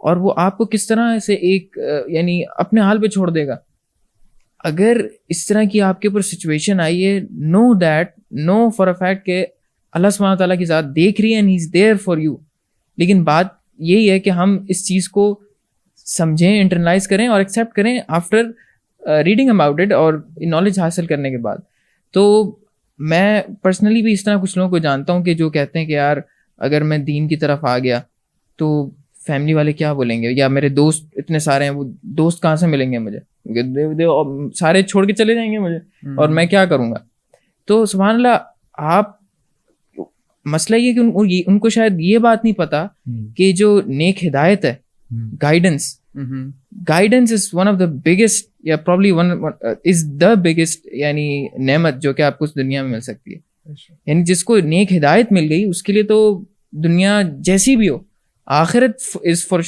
اور وہ آپ کو کس طرح سے ایک یعنی اپنے حال پہ چھوڑ دے گا. اگر اس طرح کی آپ کے اوپر سچویشن آئی ہے, نو فار اے فیکٹ کہ اللہ سبحانہ تعالیٰ کی ذات دیکھ رہی ہے and he is there for you. لیکن بات یہی ہے کہ ہم اس چیز کو سمجھیں, انٹرنلائز کریں اور ایکسیپٹ کریں آفٹر ریڈنگ اباؤٹ اٹ اور نالج حاصل کرنے کے بعد. تو میں پرسنلی بھی اس طرح کچھ لوگوں کو جانتا ہوں کہ جو کہتے ہیں کہ یار اگر میں دین کی طرف آ گیا تو فیملی والے کیا بولیں گے, یا میرے دوست اتنے سارے ہیں, وہ دوست کہاں سے ملیں گے مجھے, سارے چھوڑ کے چلے جائیں گے مجھے, اور میں کیا کروں گا. تو سبحان اللہ, آپ مسئلہ یہ کہ ان کو شاید یہ بات نہیں پتا کہ جو نیک ہدایت ہے, guidance is one of the biggest یا پرابلی از دا بگیسٹ یعنی نعمت جو کہ آپ کو اس دنیا میں مل سکتی ہے. یعنی جس کو نیک ہدایت مل گئی اس کے لیے تو دنیا جیسی بھی ہو, آخرت از فار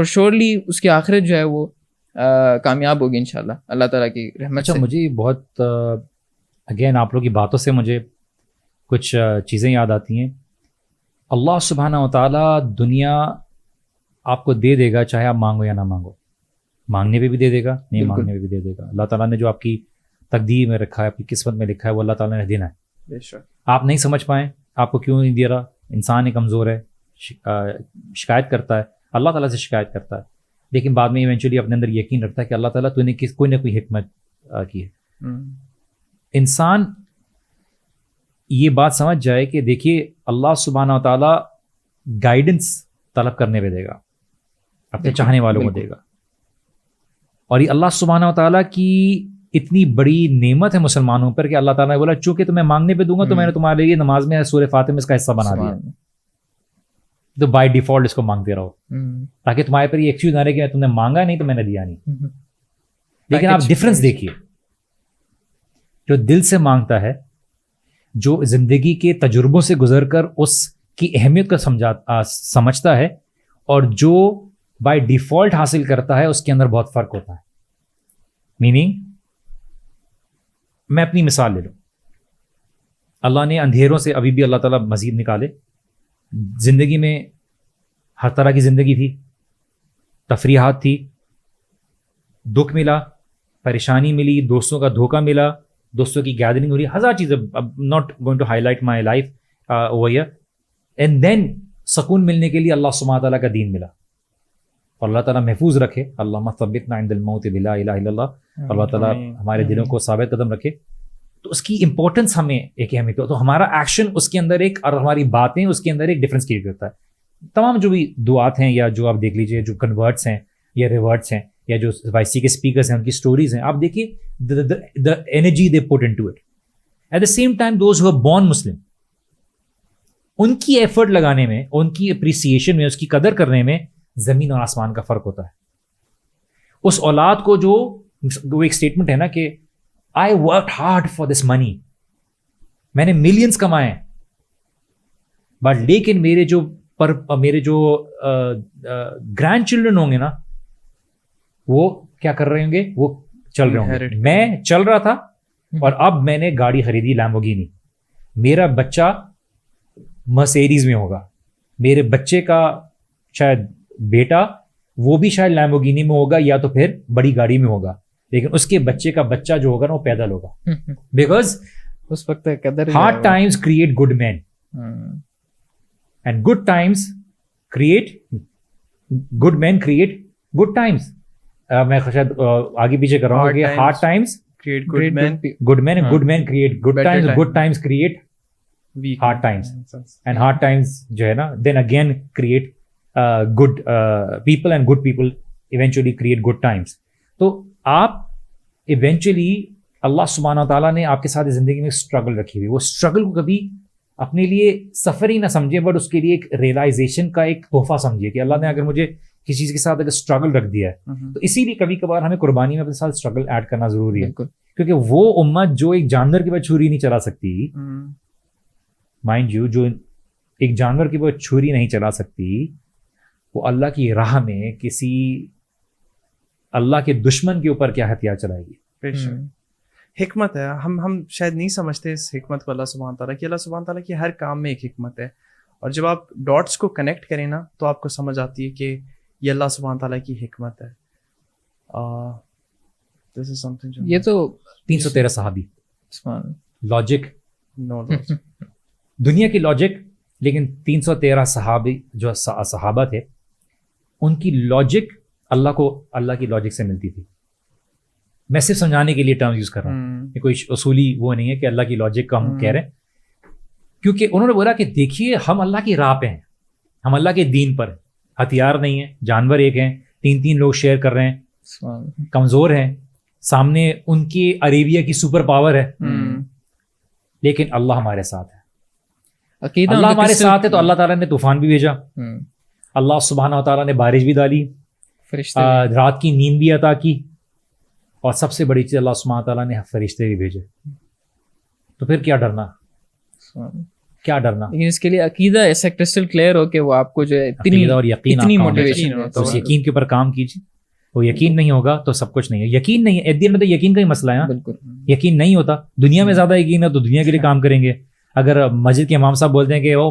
شورلی اس کی آخرت جو ہے وہ کامیاب ہوگی انشاءاللہ اللہ تعالیٰ کی رحمت سے. مجھے بہت اگین آپ لوگ کی باتوں سے مجھے کچھ چیزیں یاد آتی ہیں. اللہ سبحانہ و تعالیٰ دنیا آپ کو دے دے گا چاہے آپ مانگو یا نہ مانگو. مانگنے پہ بھی دے دے گا, نہیں مانگنے پہ بھی دے دے گا. اللہ تعالیٰ نے جو آپ کی تقدیر میں رکھا ہے, آپ کی قسمت میں لکھا ہے, وہ اللہ تعالیٰ نے دینا ہے. آپ نہیں سمجھ پائیں آپ کو کیوں نہیں دے رہا, انسان ہی کمزور ہے, شکایت کرتا ہے, اللہ تعالیٰ سے شکایت کرتا ہے, لیکن بعد میں ایونچولی اپنے اندر یقین رکھتا ہے کہ اللہ تعالیٰ تو نے کوئی نہ کوئی حکمت کی ہے. انسان یہ بات سمجھ جائے کہ دیکھیے اللہ سبحانہ و تعالیٰ گائیڈنس طلب کرنے پہ دے گا, اپنے چاہنے والوں کو دے گا. اور یہ اللہ سبحانہ و تعالیٰ کی اتنی بڑی نعمت ہے مسلمانوں پر کہ اللہ تعالیٰ نے بولا چونکہ تمہیں مانگنے پہ دوں گا تو میں نے تمہارے لیے نماز میں سورہ فاتحہ اس کا حصہ بنا دیا, تو بائی ڈیفالٹ اس کو مانگتے رہو تاکہ تمہارے پر یہ ایکسکیوز نہ رہے کہ تم نے مانگا نہیں تو میں نے دیا نہیں. لیکن آپ ڈفرینس دیکھیے, جو دل سے مانگتا ہے, جو زندگی کے تجربوں سے گزر کر اس کی اہمیت کو سمجھتا ہے, اور جو بائی ڈیفالٹ حاصل کرتا ہے, اس کے اندر بہت فرق ہوتا ہے. میننگ, میں اپنی مثال لے لوں. اللہ نے اندھیروں سے ابھی بھی اللہ تعالیٰ مزید نکالے. زندگی میں ہر طرح کی زندگی تھی, تفریحات تھی, دکھ ملا, پریشانی ملی, دوستوں کا دھوکہ ملا, دوستوں کی گیدرنگ ہو رہی, ہزار چیزیں. Not going to highlight my life over here. And then سکون ملنے کے لیے اللہ سبحانہ تعالیٰ کا دین ملا, اور اللہ تعالیٰ محفوظ رکھے. اللہم ثبتنا عند الموت بلا الہ الا اللہ. اللہ تعالیٰ ہمارے دلوں کو ثابت قدم رکھے. تو اس کی امپورٹنس ہمیں ایک اہمیت ہو, تو ہمارا ایکشن اس کے اندر ایک, اور ہماری باتیں اس کے اندر ایک ڈفرینس کریٹ کرتا ہے. تمام جو بھی دعات ہیں یا جو آپ دیکھ لیجئے جو کنورٹس ہیں یا ریورٹس ہیں یا جو وائسی کے اسپیکرز ہیں ان کی سٹوریز ہیں, آپ دیکھیے the energy they put into it. At the same time those who are born Muslim, ان کی ایفرٹ لگانے میں, ان کی اپریسیشن میں, اس کی قدر کرنے میں زمین اور آسمان کا فرق ہوتا ہے. اس اولاد کو جو وہ ایک اسٹیٹمنٹ ہے نا کہ I work hard for this money, میں نے ملینز کمائے, بٹ لیکن میرے جو گرینڈ چلڈرن ہوں گے نا, وہ کیا کر رہے ہوں گے, وہ چل رہے ہوں گے. میں چل رہا تھا اور اب میں نے گاڑی خریدی لیمبورگینی, میرا بچہ مرسیڈیز میں ہوگا, میرے بچے کا شاید بیٹا وہ بھی شاید لیمبورگینی میں ہوگا یا تو پھر بڑی گاڑی میں ہوگا, لیکن اس کے بچے کا بچہ جو ہوگا نا وہ پیدل ہوگا. بیکاز اس وقت قدر hard times create good men and good times create good men create good times. میں شاید آگے پیچھے کر رہا ہوں کہ hard times create good men, good men and good men create good times, good times create hard times, and hard times جو ہے نا then again create good people and good people eventually create good times. تو آپ ایونچولی اللہ سبحانہ و تعالیٰ نے آپ کے ساتھ زندگی میں اسٹرگل رکھی ہوئی, وہ اسٹرگل کو کبھی اپنے لیے سفر ہی نہ سمجھے, بٹ اس کے لیے ایک ریئلائزیشن کا ایک تحفہ سمجھیے کہ اللہ نے اگر مجھے کسی چیز کے ساتھ اگر اسٹرگل رکھ دیا ہے تو اسی لیے کبھی کبھار ہمیں قربانی میں اپنے ساتھ اسٹرگل ایڈ کرنا ضروری ہے. کیونکہ وہ امت جو ایک جانور کے بعد چھری نہیں چلا سکتی, مائنڈ یو, جو ایک جانور کے بعد چھری نہیں چلا سکتی, وہ اللہ کی راہ میں کسی اللہ کے دشمن کے اوپر کیا ہتھیار چلائے گی. حکمت ہے, ہم شاید نہیں سمجھتے اس حکمت کو اللہ سبحانہ تعالیٰ کی. اللہ سبحانہ تعالیٰ کی ہر کام میں ایک حکمت ہے, اور جب آپ ڈاٹس کو کنیکٹ کریں نا تو آپ کو سمجھ آتی ہے کہ یہ اللہ سبحانہ تعالیٰ کی حکمت ہے. This is something یہ تو 313 صحابی, لاجک, no. دنیا کی لاجک, لیکن 313 صحابی جو صحابہ تھے ان کی لاجک اللہ کو اللہ کی لاجک سے ملتی تھی. میں صرف سمجھانے کے لیے ٹرم یوز کر رہا ہوں, یہ کوئی اصولی وہ نہیں ہے کہ اللہ کی لاجک کا ہم کہہ رہے ہیں, کیونکہ انہوں نے بولا کہ دیکھیے ہم اللہ کی راہ پہ ہیں, ہم اللہ کے دین پر ہیں, ہتھیار نہیں ہیں, جانور ایک ہیں, 3 لوگ شیئر کر رہے ہیں, کمزور ہیں, سامنے ان کی عربیہ کی سپر پاور ہے, لیکن اللہ ہمارے ساتھ ہے. اللہ ہمارے ساتھ ہے تو اللہ تعالیٰ نے طوفان بھی بھیجا, اللہ سبحانہ و تعالیٰ نے بارش بھی ڈالی, رات کی نیند بھی عطا کی, اور سب سے بڑی چیز اللہ سبحانہ و تعالیٰ نے فرشتے بھی بھیجے. تو پھر کیا ڈرنا, کیا ڈرنا؟ لیکن اس کے لیے عقیدہ ایسا کرسٹل کلیئر ہو کہ وہ آپ کو جو ہے اتنی اور یقین, اتنی موٹیویشن ہو, تو اس یقین کے اوپر کام کیجیے. وہ یقین نہیں ہوگا تو سب کچھ نہیں ہے. یقین نہیں ہے ایک دن میں تو یقین کا ہی مسئلہ ہے. بالکل یقین نہیں ہوتا, دنیا میں زیادہ یقین ہے تو دنیا کے لیے کام کریں گے. اگر مسجد کے امام صاحب بولتے ہیں کہ وہ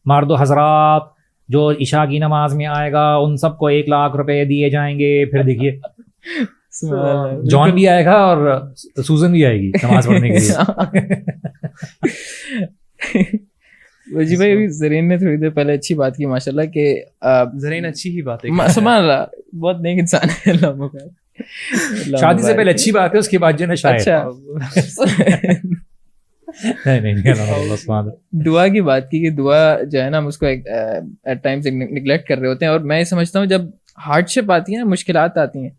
مردو حضرات جو عشاء کی نماز میں آئے گا ان سب کو 1 لاکھ روپے دیے جائیں گے, پھر دیکھیے جان بھی آئے گا اور سوزن بھی آئے گی نماز پڑھنے کے لیے. وجی بھائی ابھی زرین نے تھوڑی دیر پہلے اچھی بات کی ماشاء اللہ کہ زرین اچھی ہی بات ہے, سبحان اللہ بہت نیک انسان ہے. شادی سے پہلے اچھی بات ہے, اس کے بعد جو ہے شاید دعا کی بات کی کہ دعا جو ہے نا ہم اس کو ایٹ ٹائمز نگلیکٹ کر رہے ہوتے ہیں. اور میں سمجھتا ہوں جب ہارڈ شپ آتی ہے نا, مشکلات آتی ہیں,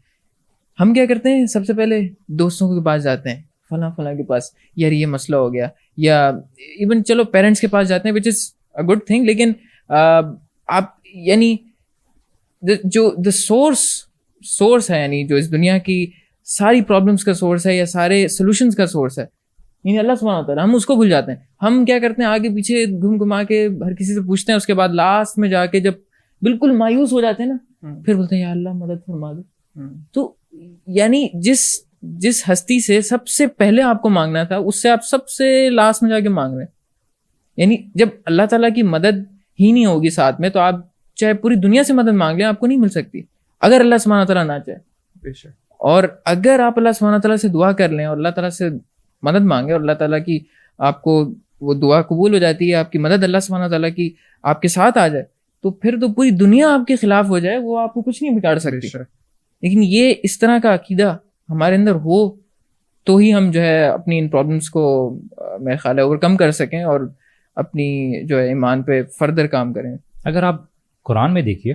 ہم کیا کرتے ہیں سب سے پہلے دوستوں کے پاس جاتے ہیں, فلاں فلاں کے پاس, یار یہ مسئلہ ہو گیا, یا ایون چلو پیرنٹس کے پاس جاتے ہیں وچ از اے گڈ تھنگ, لیکن آپ یعنی جو دا سورس ہے, یعنی جو اس دنیا کی ساری پرابلمس کا سورس ہے یا سارے سولوشنس کا سورس ہے, یعنی اللہ سبحانہ و تعالیٰ, ہم اس کو بھول جاتے ہیں. ہم کیا کرتے ہیں آگے پیچھے گھوم گھما کے ہر کسی سے پوچھتے ہیں, اس کے بعد لاسٹ میں جا کے جب بالکل مایوس ہو جاتے ہیں نا پھر بولتے ہیں یا اللہ مدد فرما دو. تو یعنی جس ہستی سے سب سے پہلے آپ کو مانگنا تھا اس سے آپ سب سے لاسٹ میں جا کے مانگ رہے ہیں. یعنی جب اللہ تعالیٰ کی مدد ہی نہیں ہوگی ساتھ میں تو آپ چاہے پوری دنیا سے مدد مانگ لیں آپ کو نہیں مل سکتی اگر اللہ سبحانہ تعالیٰ نہ چاہے. اور اگر آپ اللہ سبحانہ تعالیٰ سے دعا کر لیں اور اللہ تعالیٰ سے مدد مانگے اور اللہ تعالیٰ کی آپ کو وہ دعا قبول ہو جاتی ہے, آپ کی مدد اللہ سبحانہ تعالیٰ کی آپ کے ساتھ آ جائے, تو پھر تو پوری دنیا آپ کے خلاف ہو جائے, وہ آپ کو کچھ نہیں بگاڑ سکتی. لیکن یہ اس طرح کا عقیدہ ہمارے اندر ہو تو ہی ہم جو ہے اپنی ان پرابلمس کو میرے خیال ہے اوور کم کر سکیں اور اپنی جو ہے ایمان پہ فردر کام کریں. اگر آپ قرآن میں دیکھیے,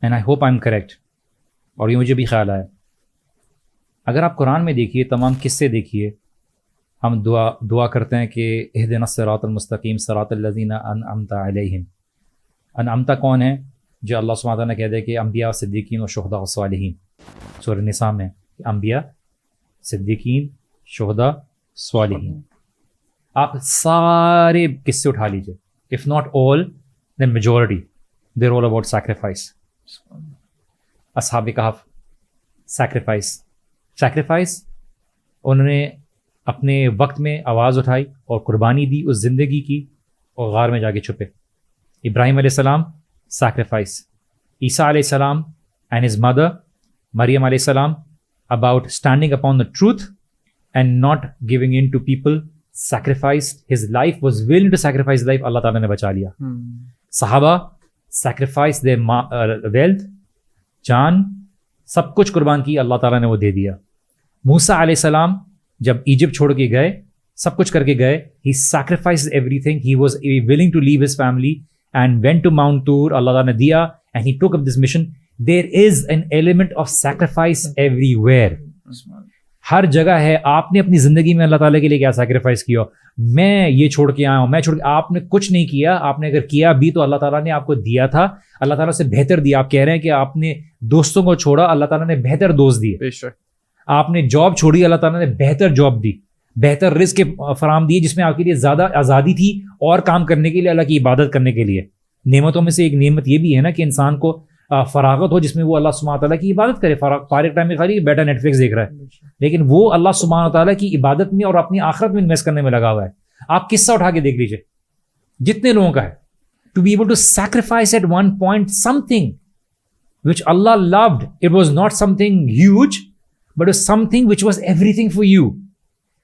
and I hope I am correct, اور یہ مجھے بھی خیال آیا, اگر آپ قرآن میں دیکھیے تمام قصے دیکھیے, ہم دعا کرتے ہیں کہ اہدنا الصراط المستقیم صراط الذین انعمت علیہم. انعمت کون ہے؟ جو اللہ سبحانہ وتعالیٰ نے کہہ دیا کہ انبیاء صدیقین و شہداء و صالحین. سورہ نساء میں انبیاء صدیقین شہداء صالحین. آپ سارے قصے اٹھا لیجیے, if not all then majority, they're all about sacrifice. اصحاب کہف سیکریفائس, انہوں نے اپنے وقت میں آواز اٹھائی اور قربانی دی اس زندگی کی, اور غار میں جا کے چھپے. ابراہیم علیہ السلام سیکریفائس. عیسیٰ علیہ السلام اینڈ ہز مدر مریم علیہ السلام about standing upon the truth and not giving in to people, sacrificed his life, was willing to sacrifice his life, اللہ تعالیٰ نے بچا لیا. صحابہ sacrificed their wealth, جان, سب کچھ قربان کی, اللہ تعالیٰ نے وہ دے دیا. موسیٰ علیہ السلام جب ایجپٹ چھوڑ کے گئے, سب کچھ کر کے گئے, he sacrificed everything, he was willing to leave his family and went to Mount Tur, اللہ تعالیٰ نے دیا, and he took up this mission. There is an element of sacrifice everywhere. ہر جگہ ہے. آپ نے اپنی زندگی میں اللہ تعالیٰ کے لیے کیا سیکریفائس کیا؟ میں یہ چھوڑ کے آیا ہوں, میں چھوڑ کے, آپ نے کچھ نہیں کیا. آپ نے اگر کیا بھی تو اللہ تعالیٰ نے آپ کو دیا تھا, اللہ تعالیٰ سے بہتر دیا. آپ کہہ رہے ہیں کہ آپ نے دوستوں کو چھوڑا, اللہ تعالیٰ نے بہتر دوست دیے. آپ نے جاب چھوڑی, اللہ تعالیٰ نے بہتر جاب دی, بہتر رزق فراہم دیے, جس میں آپ کے لیے زیادہ آزادی تھی اور کام کرنے کے لیے, اللہ کی عبادت کرنے کے لیے. نعمتوں میں سے ایک نعمت یہ بھی ہے نا کہ انسان کو فراغت ہو جس میں وہ اللہ سبحانہ تعالیٰ کی عبادت کرے. فارغ ٹائم میں خالی بیٹا نیٹ فلکس دیکھ رہا ہے, لیکن وہ اللہ سبحانہ تعالیٰ کی عبادت میں اور اپنی آخرت میں انویسٹ کرنے میں لگا ہوا ہے. آپ قصہ اٹھا کے دیکھ لیجیے, جتنے لوگوں کا ہے, to be able to sacrifice at one point something which Allah loved. It was not something huge, but it was something which was everything for you,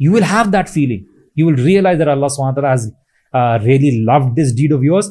You will have that feeling. You will realize that Allah subhanahu wa ta'ala has really loved this deed of yours.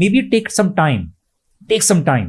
maybe take some time. Take some time.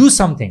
Do something,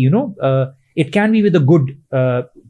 you know it can be with a good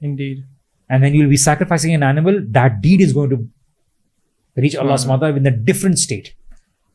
Indeed. And when you will be sacrificing an animal, that deed is going to reach Allah subhanahu wa ta'ala in a different state.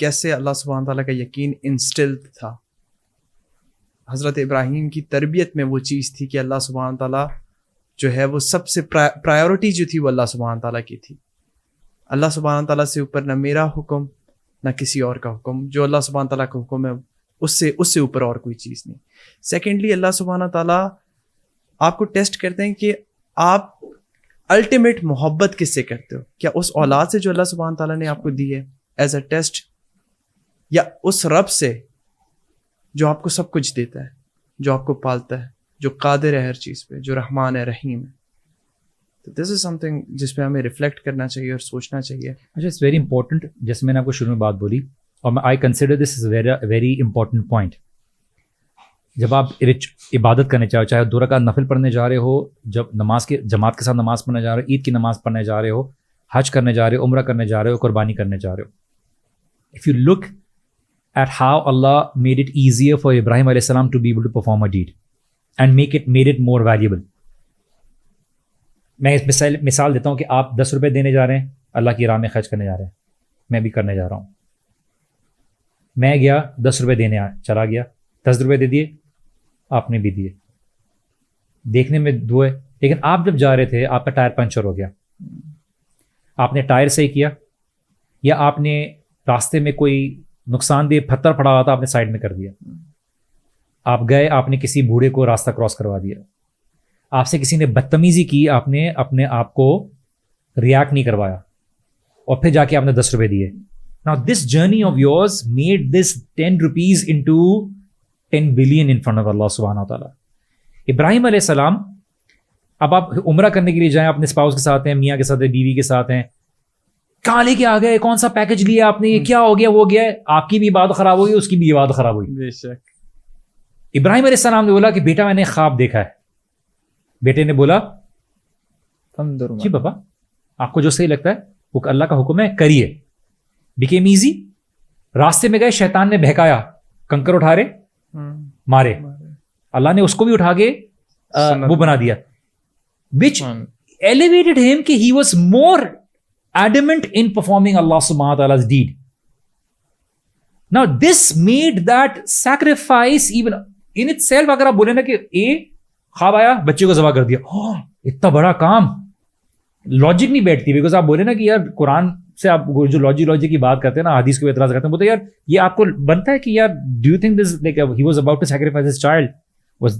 کیسے اللہ سبحانہ تعالیٰ کا یقین انسٹل تھا. حضرت ابراہیم کی تربیت میں وہ چیز تھی کہ اللہ سبحانہ تعالیٰ جو ہے وہ سب سے پرائیورٹی جو تھی وہ اللہ سبحانہ تعالیٰ کی تھی. اللہ سبحانہ تعالیٰ سے اوپر نہ میرا حکم نہ کسی اور کا حکم. جو اللہ سبحانہ تعالیٰ کا حکم ہے اس سے اوپر اور کوئی چیز نہیں. سیکنڈلی اللہ سبحانہ تعالیٰ آپ کو ٹیسٹ کرتے ہیں کہ آپ الٹیمیٹ محبت کس سے کرتے ہو. کیا اس اولاد سے جو اللہ سبحانہ تعالیٰ نے آپ کو دی ہے ایز اے ٹیسٹ, یا اس رب سے جو آپ کو سب کچھ دیتا ہے, جو آپ کو پالتا ہے, جو قادر ہے ہر چیز پہ, جو رحمان ہے رحیم ہے. تو دس از سم تھنگ جس پہ ہمیں ریفلیکٹ کرنا چاہیے اور سوچنا چاہیے. اچھا, اٹس ویری امپورٹنٹ, جیسے میں نے آپ کو شروع میں بات بولی, اور I consider this is very important point. جب آپ عبادت کرنے چاہے 2 رکعت نفل پڑھنے جا رہے ہو, جب نماز کے جماعت کے ساتھ نماز پڑھنے جا رہے ہو, عید کی نماز پڑھنے جا رہے ہو, حج کرنے جا رہے ہو, عمرہ کرنے جا رہے ہو, قربانی کرنے جا رہے ہو, if you look at how Allah made it easier for Ibrahim alayhi salam to be able to perform a deed and made it more valuable. میں اس مثال دیتا ہوں کہ آپ 10 روپے دینے جا رہے ہیں, اللہ کی راہ میں خرچ کرنے جا رہے ہیں, میں بھی کرنے جا رہا ہوں. میں گیا 10 روپے دینے چلا گیا, 10 روپے دے دیے, آپ نے بھی دیے, دیکھنے میں 2 ہے, لیکن آپ جب جا رہے تھے آپ کا ٹائر پنچر ہو گیا, آپ نے ٹائر صحیح کیا, یا آپ نے راستے میں کوئی نقصان دہ پتھر پڑا ہوا تھا آپ نے سائڈ میں کر دیا, آپ گئے آپ نے کسی بوڑھے کو راستہ کراس کروا دیا, آپ سے کسی نے بدتمیزی کی, آپ نے اپنے آپ کو ریاکٹ نہیں کروایا, اور پھر جا کے آپ نے 10 روپے دیے. Now this journey of yours made this 10 rupees into 10 billion in front of Allah subhanahu wa ta'ala. ابراہیم علیہ السلام, اب آپ عمرہ کرنے کے لیے جائیں, اپنے اسپاؤس کے ساتھ ہیں, میاں کے ساتھ ہیں, بیوی کے ساتھ ہیں, کہاں لے کے آ گئے, کون سا پیکج لیا آپ نے, یہ کیا ہو گیا, وہ گیا ہے, آپ کی بھی عبادت خراب ہوئی, اس کی بھی عبادت خراب ہوئی. بے شک. ابراہیم علیہ السلام نے بولا کہ بیٹا میں نے خواب دیکھا ہے. بیٹے نے بولا جی پاپا آپ کو جو صحیح لگتا ہے وہ اللہ کا حکم ہے کریے. Became easy. راستے میں گئے, شیطان نے بہکایا, کنکر اٹھا رہے مارے, اللہ نے اس کو بھی اٹھا کے وہ بنا دیا, which elevated him کہ he was more adamant in performing Allah subhanahu wa ta'ala's deed. Now this made that sacrifice even in itself. اگر آپ بولیں نا کہ خواب آیا, بچے کو ذبح کر دیا, اتنا بڑا کام, لاجک نہیں بیٹھتی. بیکاز آپ بولے نا کہ یار قرآن سے آپ جو لاجی کی بات کرتے ہیں نا, حدیث کو اعتراض کرتے ہیں, بولتے ہیں یار یہ آپ کو بنتا ہے کہ یار do you think this like he was about to sacrifice his child,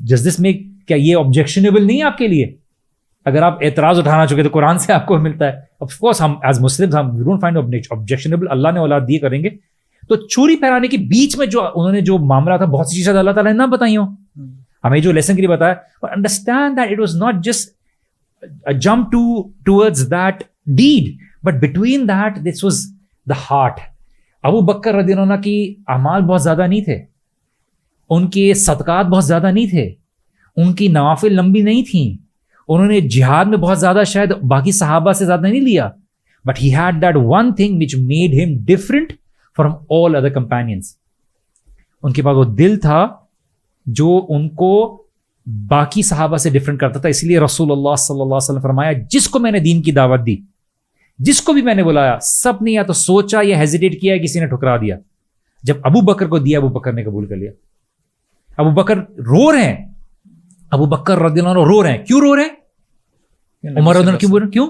جس دس میک, کیا یہ آبجیکشنیبل نہیں ہے آپ کے لیے؟ اگر آپ اعتراض اٹھانا چاہے تو قرآن سے آپ کو ملتا ہے. آف کورس ہم ایز مسلمز ہم وی ڈونٹ فائنڈ آبجیکشنیبل, اللہ نے اولاد دیے کریں گے. تو چوری پہرانے کے بیچ میں جو انہوں نے جو معاملہ تھا, بہت سی چیزیں اللہ تعالیٰ نے نہ بتائی ہوں, ہمیں جو لیسن کے لیے بتایا. Understand that it was not just jump towards that deed, but between that this was the heart. Abu Bakr رضی اللہ عنہ کی اعمال بہت زیادہ نہیں تھے, ان کے صدقات بہت زیادہ نہیں تھے, ان کی نوافل لمبی نہیں تھیں, انہوں نے جہاد میں بہت زیادہ شاید باقی صحابہ سے زیادہ نہیں لیا, but he had that one thing which made him different from all other companions. ان کے پاس وہ دل تھا جو ان کو باقی صحابہ سے ڈفرنٹ کرتا تھا. اس لیے رسول اللہ صلی اللہ علیہ وسلم فرمایا, جس کو میں نے دین کی دعوت دی, جس کو بھی میں نے بلایا, سب نے یا تو سوچا یا ہیزیٹیٹ کیا, کسی نے ٹھکرا دیا. جب ابو بکر کو دیا, ابو بکر نے قبول کر لیا. ابو بکر رو رہے ہیں, ابو بکر رضی اللہ عنہ رو رہے ہیں. کیوں رو رہے ہیں؟ عمر رضی اللہ عنہ کیوں بول رہے ہیں؟ کیوں؟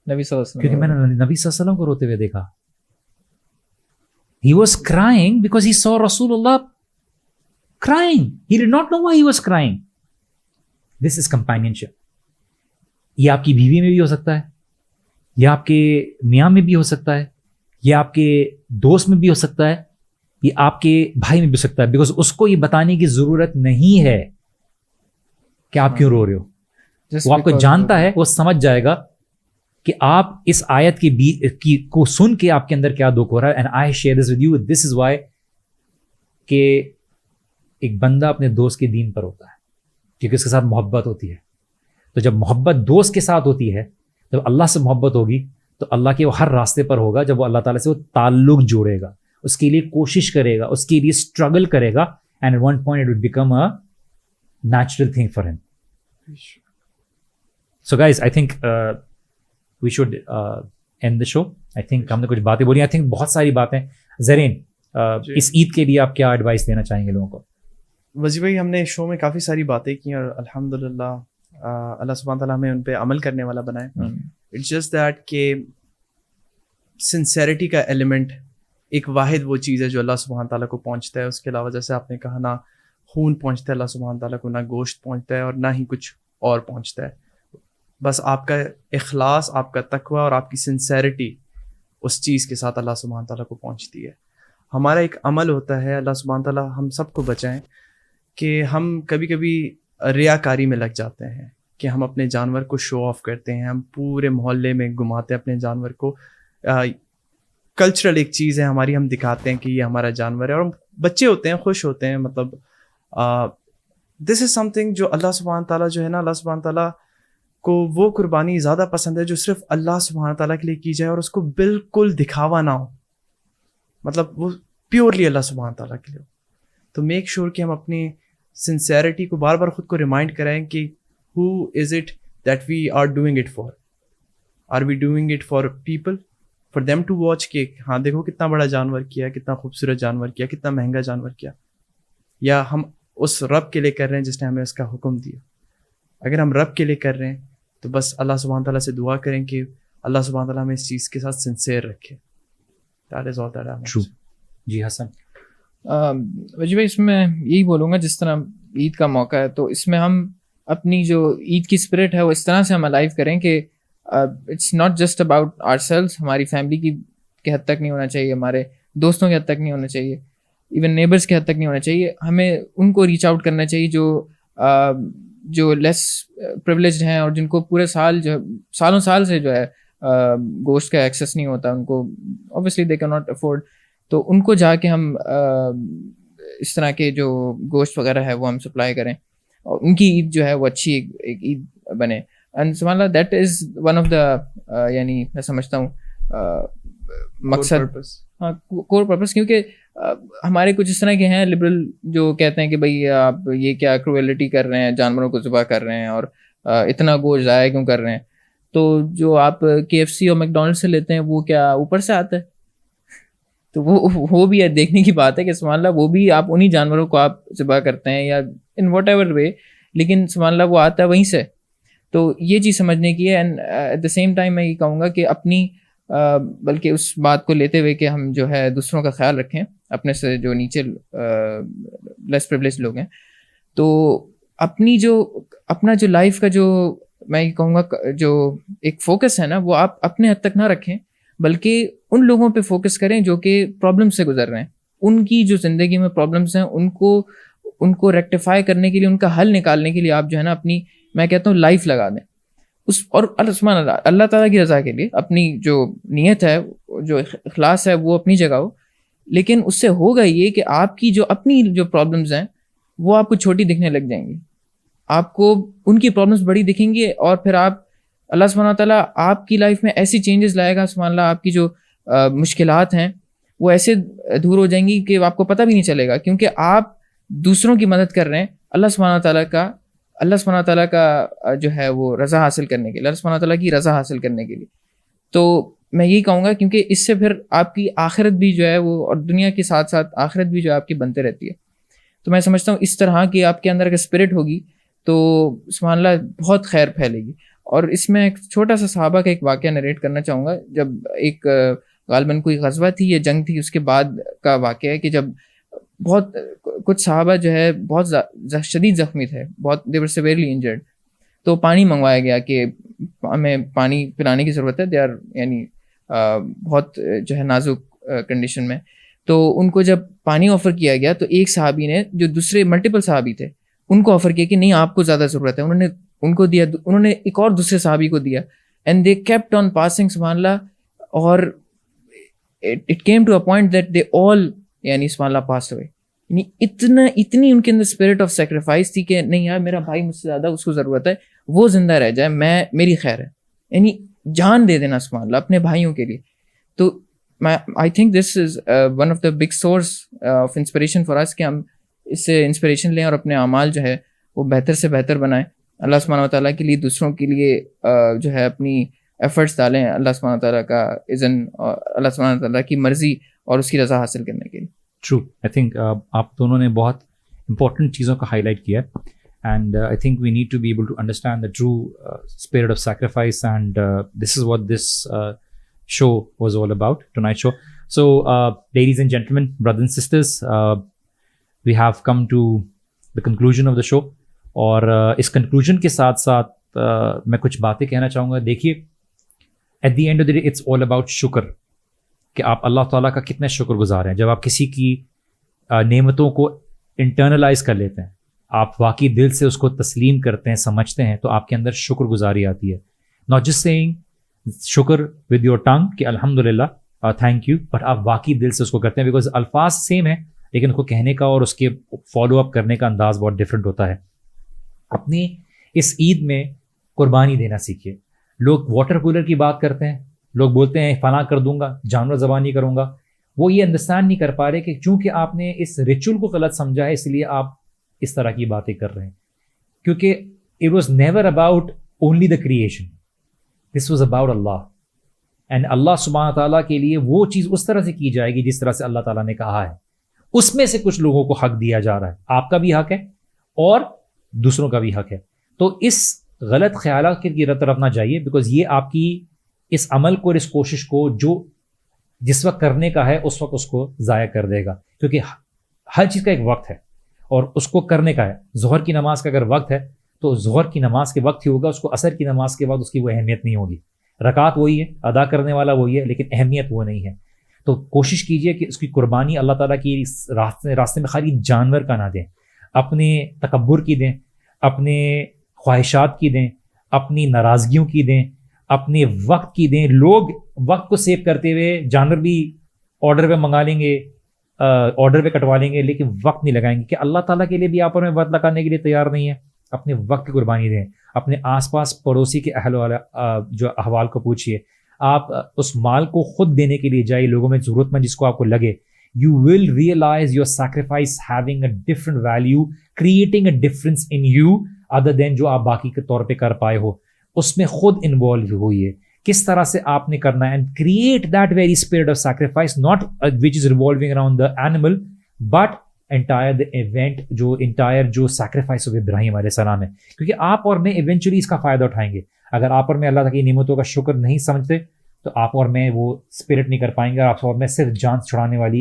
نبی صلی اللہ علیہ وسلم, کیونکہ میں نے نبی صلی اللہ علیہ وسلم کو روتے ہوئے دیکھا. He was crying because he saw Rasulullah crying. He did not know why he was crying. This is companionship. یہ آپ کی بیوی میں بھی ہو سکتا ہے, یہ آپ کے میاں میں بھی ہو سکتا ہے, یہ آپ کے دوست میں بھی ہو سکتا ہے, یہ آپ کے بھائی میں بھی ہو سکتا ہے. بیکاز اس کو یہ بتانے کی ضرورت نہیں ہے کہ آپ کیوں رو رہے ہو. وہ آپ کو جانتا ہے, وہ سمجھ جائے گا کہ آپ اس آیت کی کو سن کے آپ کے اندر کیا دکھ ہو رہا ہے. And I share this with you. This is why کہ ایک بندہ اپنے دوست کے دین پر ہوتا ہے کیونکہ اس کے ساتھ محبت ہوتی ہے. تو جب محبت دوست کے ساتھ ہوتی ہے, جب اللہ سے محبت ہوگی تو اللہ کے وہ ہر راستے پر ہوگا. جب وہ اللہ تعالیٰ سے وہ تعلق جوڑے گا, اس کے لیے کوشش کرے گا, اس کے لیے اسٹرگل کرے گا, and at one point it would become a natural thing for him. So guys I think we should end the show. I think ہم نے کچھ باتیں بولی, آئی تھنک بہت ساری باتیں. زرین اس عید کے لیے آپ کیا ایڈوائس دینا چاہیں گے لوگوں کو؟ وزیر بھائی، ہم نے شو میں کافی ساری باتیں کی اور الحمدللہ اللہ سبحانہ تعالیٰ ہمیں ان پہ عمل کرنے والا بنائے. اٹس جسٹ دیٹ کہ سنسیریٹی کا ایلیمنٹ ایک واحد وہ چیز ہے جو اللہ سبحانہ تعالیٰ کو پہنچتا ہے. اس کے علاوہ جیسے آپ نے کہا، نہ خون پہنچتا ہے اللہ سبحانہ تعالیٰ کو، نہ گوشت پہنچتا ہے، اور نہ ہی کچھ اور پہنچتا ہے. بس آپ کا اخلاص، آپ کا تقوی اور آپ کی سنسیریٹی اس چیز کے ساتھ اللہ سبحانہ تعالیٰ کو پہنچتی ہے. ہمارا ایک عمل ہوتا ہے، اللہ سبحانہ تعالیٰ ہم سب کو بچائیں کہ ہم کبھی کبھی ریاکاری میں لگ جاتے ہیں کہ ہم اپنے جانور کو شو آف کرتے ہیں، ہم پورے محلے میں گھماتے ہیں اپنے جانور کو. کلچرل ایک چیز ہے ہماری، ہم دکھاتے ہیں کہ یہ ہمارا جانور ہے، اور بچے ہوتے ہیں، خوش ہوتے ہیں. مطلب دس از سم تھنگ جو اللہ سبحانہ تعالیٰ جو ہے نا، اللہ سبحانہ تعالیٰ کو وہ قربانی زیادہ پسند ہے جو صرف اللہ سبحانہ تعالیٰ کے لیے کی جائے اور اس کو بالکل دکھاوا نہ ہو، مطلب وہ پیورلی اللہ سبحانہ تعالیٰ کے لیے ہو. تو میک شیور کہ ہم اپنی سنسیریٹی کو بار بار خود کو ریمائنڈ کرائیں کہ who is it that we are doing it for? Are we doing it for people? For them to watch کہ ہاں دیکھو کتنا بڑا جانور کیا، کتنا خوبصورت جانور کیا، کتنا مہنگا جانور کیا، یا ہم اس رب کے لیے کر رہے ہیں جس نے ہمیں اس کا حکم دیا؟ اگر ہم رب کے لیے کر رہے ہیں تو بس اللہ سبحانہ تعالیٰ سے دعا کریں کہ اللہ سبحانہ تعالیٰ ہمیں اس چیز کے ساتھ سنسیئر رکھے. That is all that I want to say. جی حسن. وجی بھائی، اس میں یہی بولوں گا، جس طرح عید کا موقع ہے تو اس میں ہم اپنی جو عید کی اسپرٹ ہے وہ اس طرح سے ہم الائیو کریں کہ it's not just about ourselves. ہماری فیملی کی حد تک نہیں ہونا چاہیے، ہمارے دوستوں کی حد تک نہیں ہونا چاہیے، ایون نیبرس کی حد تک نہیں ہونا چاہیے. ہمیں ان کو ریچ آؤٹ کرنا چاہیے جو لیس پریولیجڈ ہیں اور جن کو پورے سال جو سالوں سال سے جو ہے گوشت کا ایکسیس نہیں ہوتا، ان کو obviously they can not afford. تو ان کو جا کے ہم اس طرح کے جو گوشت وغیرہ ہے وہ ہم سپلائی کریں اور ان کی عید جو ہے وہ اچھی ایک عید بنے. اینڈ سبحان اللہ that is one of the, یعنی میں سمجھتا ہوں مقصد، ہاں کور پرپس. کیونکہ ہمارے کچھ اس طرح کے ہیں لبرل جو کہتے ہیں کہ بھائی آپ یہ کیا کرویلٹی کر رہے ہیں، جانوروں کو ذبح کر رہے ہیں اور اتنا گوشت ضائع کیوں کر رہے ہیں. تو جو آپ KFC اور میکڈونلڈ سے لیتے ہیں وہ کیا اوپر سے آتا ہے؟ تو وہ بھی دیکھنے کی بات ہے کہ سبحان اللہ وہ بھی آپ انہی جانوروں کو آپ ذبح کرتے ہیں یا ان واٹ ایور وے، لیکن سبحان اللہ وہ آتا ہے وہیں سے. تو یہ چیز سمجھنے کی ہے. And at the same time میں یہ کہوں گا کہ اپنی بلکہ اس بات کو لیتے ہوئے کہ ہم جو ہے دوسروں کا خیال رکھیں، اپنے سے جو نیچے لیس پریولیج لوگ ہیں، تو اپنا جو لائف کا جو میں یہ کہوں گا جو ایک فوکس ہے نا، وہ آپ اپنے حد تک نہ رکھیں، بلکہ ان لوگوں پہ فوکس کریں جو کہ پرابلم سے گزر رہے ہیں. ان کی جو زندگی میں پرابلمس ہیں ان کو ریکٹیفائی کرنے کے لیے، ان کا حل نکالنے کے لیے آپ جو ہے نا اپنی، میں کہتا ہوں لائف لگا دیں اس، اور اللہ تعالیٰ کی رضا کے لیے اپنی جو نیت ہے، جو اخلاص ہے وہ اپنی جگہ ہو. لیکن اس سے ہوگا یہ کہ آپ کی جو اپنی جو پرابلمس ہیں وہ آپ کو چھوٹی دکھنے لگ جائیں گی، آپ کو ان کی پرابلمس بڑی دکھیں گی، اور پھر اللہ سبحانہ تعالیٰ آپ کی لائف میں ایسی چینجز لائے گا. سبحان اللہ آپ کی جو مشکلات ہیں وہ ایسے دور ہو جائیں گی کہ آپ کو پتہ بھی نہیں چلے گا، کیونکہ آپ دوسروں کی مدد کر رہے ہیں اللہ سبحانہ تعالیٰ کا جو ہے وہ رضا حاصل کرنے کے لیے، اللہ سبحانہ تعالیٰ کی رضا حاصل کرنے کے لیے. تو میں یہی کہوں گا، کیونکہ اس سے پھر آپ کی آخرت بھی جو ہے وہ، اور دنیا کے ساتھ ساتھ آخرت بھی جو ہے آپ کی بنتے رہتی ہے. تو میں سمجھتا ہوں اس طرح کی آپ کے اندر اگر اسپرٹ ہوگی تو سبحان اللہ بہت خیر پھیلے گی. اور اس میں ایک چھوٹا سا صحابہ کا ایک واقعہ نریٹ کرنا چاہوں گا. جب ایک غالباً کوئی غزوہ تھی یا جنگ تھی، اس کے بعد کا واقعہ ہے کہ جب بہت کچھ صحابہ جو ہے بہت شدید زخمی تھے، بہت they were severely injured. تو پانی منگوایا گیا کہ ہمیں پانی پلانے کی ضرورت ہے، دے آر یعنی بہت جو ہے نازک کنڈیشن میں. تو ان کو جب پانی آفر کیا گیا تو ایک صحابی نے، جو دوسرے ملٹیپل صحابی تھے، ان کو آفر کیا کہ نہیں آپ کو زیادہ ضرورت ہے. انہوں نے ان کو دیا، انہوں نے ایک اور دوسرے صحابی کو دیا، and they kept on passing سبحان اللہ. اور it came to a point that they all یعنی سبحان اللہ پاسڈ اوے. یعنی اتنی ان کے اندر اسپرٹ آف سیکریفائس تھی کہ نہیں یار میرا بھائی مجھ سے زیادہ اس کو ضرورت ہے، وہ زندہ رہ جائے، میری خیر ہے. یعنی جان دے دینا سبحان اللہ اپنے بھائیوں کے لیے. تو I think this is one of the big source of inspiration for us کہ ہم اس سے انسپریشن لیں اور اپنے اعمال جو ہے وہ بہتر سے بہتر بنائیں. اللہ سبحانہ تعالیٰ کے لیے، دوسروں کے لیے جو ہے اپنی ایفرٹس ڈالیں اللہ سبحانہ تعالیٰ کا اذن اور اللہ سبحانہ تعالیٰ کی مرضی اور اس کی رضا حاصل کرنے کے لیے. True. I think آپ دونوں نے بہت important چیزوں کا highlight کیا ہے. And I think we need to be able to understand the true spirit of sacrifice, and this is what this show was all about, tonight's show. So, ladies and gentlemen, brothers and sisters, we have come to the conclusion of the show. اور اس کنکلوژن کے ساتھ ساتھ میں کچھ باتیں کہنا چاہوں گا. دیکھیے, at the end of the day it's all about شکر, کہ آپ اللہ تعالیٰ کا کتنے شکر گزار ہیں. جب آپ کسی کی نعمتوں کو انٹرنلائز کر لیتے ہیں, آپ واقعی دل سے اس کو تسلیم کرتے ہیں, سمجھتے ہیں, تو آپ کے اندر شکر گزاری آتی ہے. ناٹ جسٹ سیئنگ شکر ود یور ٹنگ کہ الحمد للہ تھینک یو, بٹ آپ واقعی دل سے اس کو کرتے ہیں. بیکاز الفاظ سیم ہیں لیکن اس کو کہنے کا اور اس کے فالو اپ کرنے کا انداز بہت ڈفرینٹ ہوتا ہے. اپنی اس عید میں قربانی دینا سیکھیے. لوگ واٹر کولر کی بات کرتے ہیں, لوگ بولتے ہیں فلاں کر دوں گا, جانور زبانی کروں گا. وہ یہ انڈرسٹینڈ نہیں کر پا رہے کہ چونکہ آپ نے اس ریچول کو غلط سمجھا ہے, اس لیے آپ اس طرح کی باتیں کر رہے ہیں. کیونکہ it was never about only the creation, this was about Allah. And Allah سبحانہ تعالیٰ کے لیے وہ چیز اس طرح سے کی جائے گی جس طرح سے اللہ تعالیٰ نے کہا ہے. اس میں سے کچھ لوگوں کو حق دیا جا رہا ہے, آپ کا بھی حق ہے اور دوسروں کا بھی حق ہے. تو اس غلط خیالات کی طرف نہ جائیے, بیکاز یہ آپ کی اس عمل کو اور اس کوشش کو جو جس وقت کرنے کا ہے اس وقت اس کو ضائع کر دے گا. کیونکہ ہر چیز کا ایک وقت ہے اور اس کو کرنے کا ہے. ظہر کی نماز کا اگر وقت ہے تو ظہر کی نماز کے وقت ہی ہوگا, اس کو عصر کی نماز کے بعد اس کی وہ اہمیت نہیں ہوگی. رکعت وہی ہے, ادا کرنے والا وہی ہے, لیکن اہمیت وہ نہیں ہے. تو کوشش کیجئے کہ اس کی قربانی اللہ تعالیٰ کی راستے میں خالی جانور کا نہ دیں, اپنے تکبر کی دیں, اپنے خواہشات کی دیں, اپنی ناراضگیوں کی دیں, اپنے وقت کی دیں. لوگ وقت کو سیو کرتے ہوئے جانور بھی آرڈر پہ منگا لیں گے, آرڈر پہ کٹوا لیں گے, لیکن وقت نہیں لگائیں گے. کہ اللہ تعالیٰ کے لیے بھی آپ اور میں وقت لگانے کے لیے تیار نہیں ہے. اپنے وقت کی قربانی دیں. اپنے آس پاس پڑوسی کے جو احوال کو پوچھیے. آپ اس مال کو خود دینے کے لیے جائیے, لوگوں میں ضرورت مند جس کو آپ کو لگے. You will realize your sacrifice having a different value, creating a difference in you other than جو آپ باقی کے طور پہ کر پائے ہو. اس میں خود انوالو ہوئیے, کس طرح سے آپ نے کرنا ہے, and create that very spirit of sacrifice, not which is revolving around the animal, but entire the event, جو sacrifice of ابراہیم علیہ السلام ہے. کیونکہ آپ اور میں ایونچولی اس کا فائدہ اٹھائیں گے. اگر آپ اور میں اللہ کی نعمتوں کا شکر نہیں سمجھتے تو آپ اور میں وہ اسپرٹ نہیں کر پائیں گے. آپ اور میں صرف جان چھڑانے والی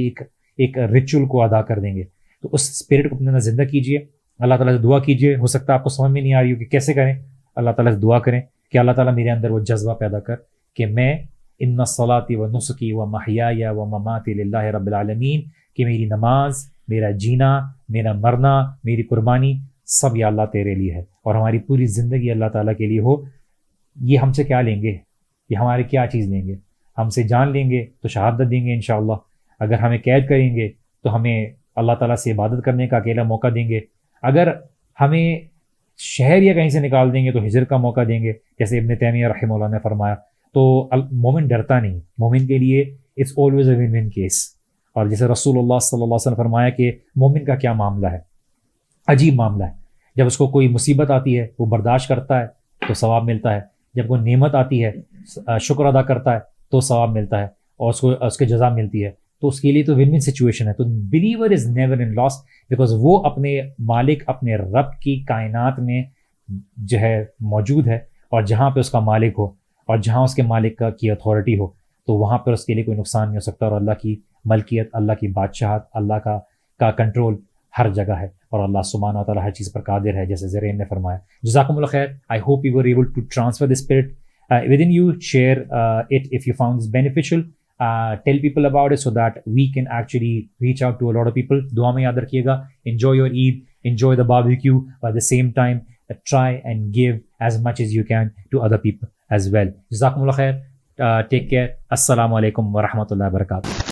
ایک ریچول کو ادا کر دیں گے. تو اس اسپرٹ کو اپنے اندر زندہ کیجیے. اللہ تعالیٰ سے دعا کیجیے. ہو سکتا ہے آپ کو سمجھ میں نہیں آ رہی ہو کہ کیسے کریں, اللہ تعالیٰ سے دعا کریں کہ اللہ تعالیٰ میرے اندر وہ جذبہ پیدا کر کہ میں ان صلاتی و نسکی و محیای و مماتی للہ رب العالمین, کہ میری نماز, میرا جینا, میرا مرنا, میری قربانی سب یا اللہ تیرے لیے ہے, اور ہماری پوری زندگی اللہ تعالیٰ کے لیے ہو. یہ ہم سے کیا لیں گے, یہ ہمارے کیا چیز لیں گے؟ ہم سے جان لیں گے تو شہادت دیں گے انشاءاللہ. اگر ہمیں قید کریں گے تو ہمیں اللہ تعالیٰ سے عبادت کرنے کا اکیلا موقع دیں گے. اگر ہمیں شہر یا کہیں سے نکال دیں گے تو ہجر کا موقع دیں گے, جیسے ابن تیمیہ رحمہ اللہ نے فرمایا. تو مومن ڈرتا نہیں, مومن کے لیے it's always a win win case. اور جیسے رسول اللہ صلی اللہ علیہ وسلم فرمایا کہ مومن کا کیا معاملہ ہے, عجیب معاملہ ہے. جب اس کو کوئی مصیبت آتی ہے وہ برداشت کرتا ہے تو ثواب ملتا ہے, جب کوئی نعمت آتی ہے شکر ادا کرتا ہے تو ثواب ملتا ہے اور اس کو جزا ملتی ہے. تو اس کے لیے تو ون ون سچویشن ہے. تو believer is never in loss, because وہ اپنے مالک, اپنے رب کی کائنات میں جو ہے موجود ہے, اور جہاں پہ اس کا مالک ہو اور جہاں اس کے مالک کی اتھارٹی ہو تو وہاں پر اس کے لیے کوئی نقصان نہیں ہو سکتا. اور اللہ کی ملکیت, اللہ کی بادشاہت, اللہ کا کنٹرول ہر جگہ ہے, اور اللہ سبحانہ وتعالیٰ ہر چیز پر قادر ہے, جیسے زرین نے فرمایا. جزاکم اللہ خیر. I hope you were able to transfer the spirit within you. Share it if you found this beneficial. Tell people about it so that we can actually reach out to a lot of people. دعا میں یاد رکھیے گا. Enjoy your Eid, enjoy the barbecue, but at the same time try and give as much as you can to other people as well. جزاکم اللہ خیر. Take care. السلام علیکم ورحمۃ اللہ وبرکاتہ.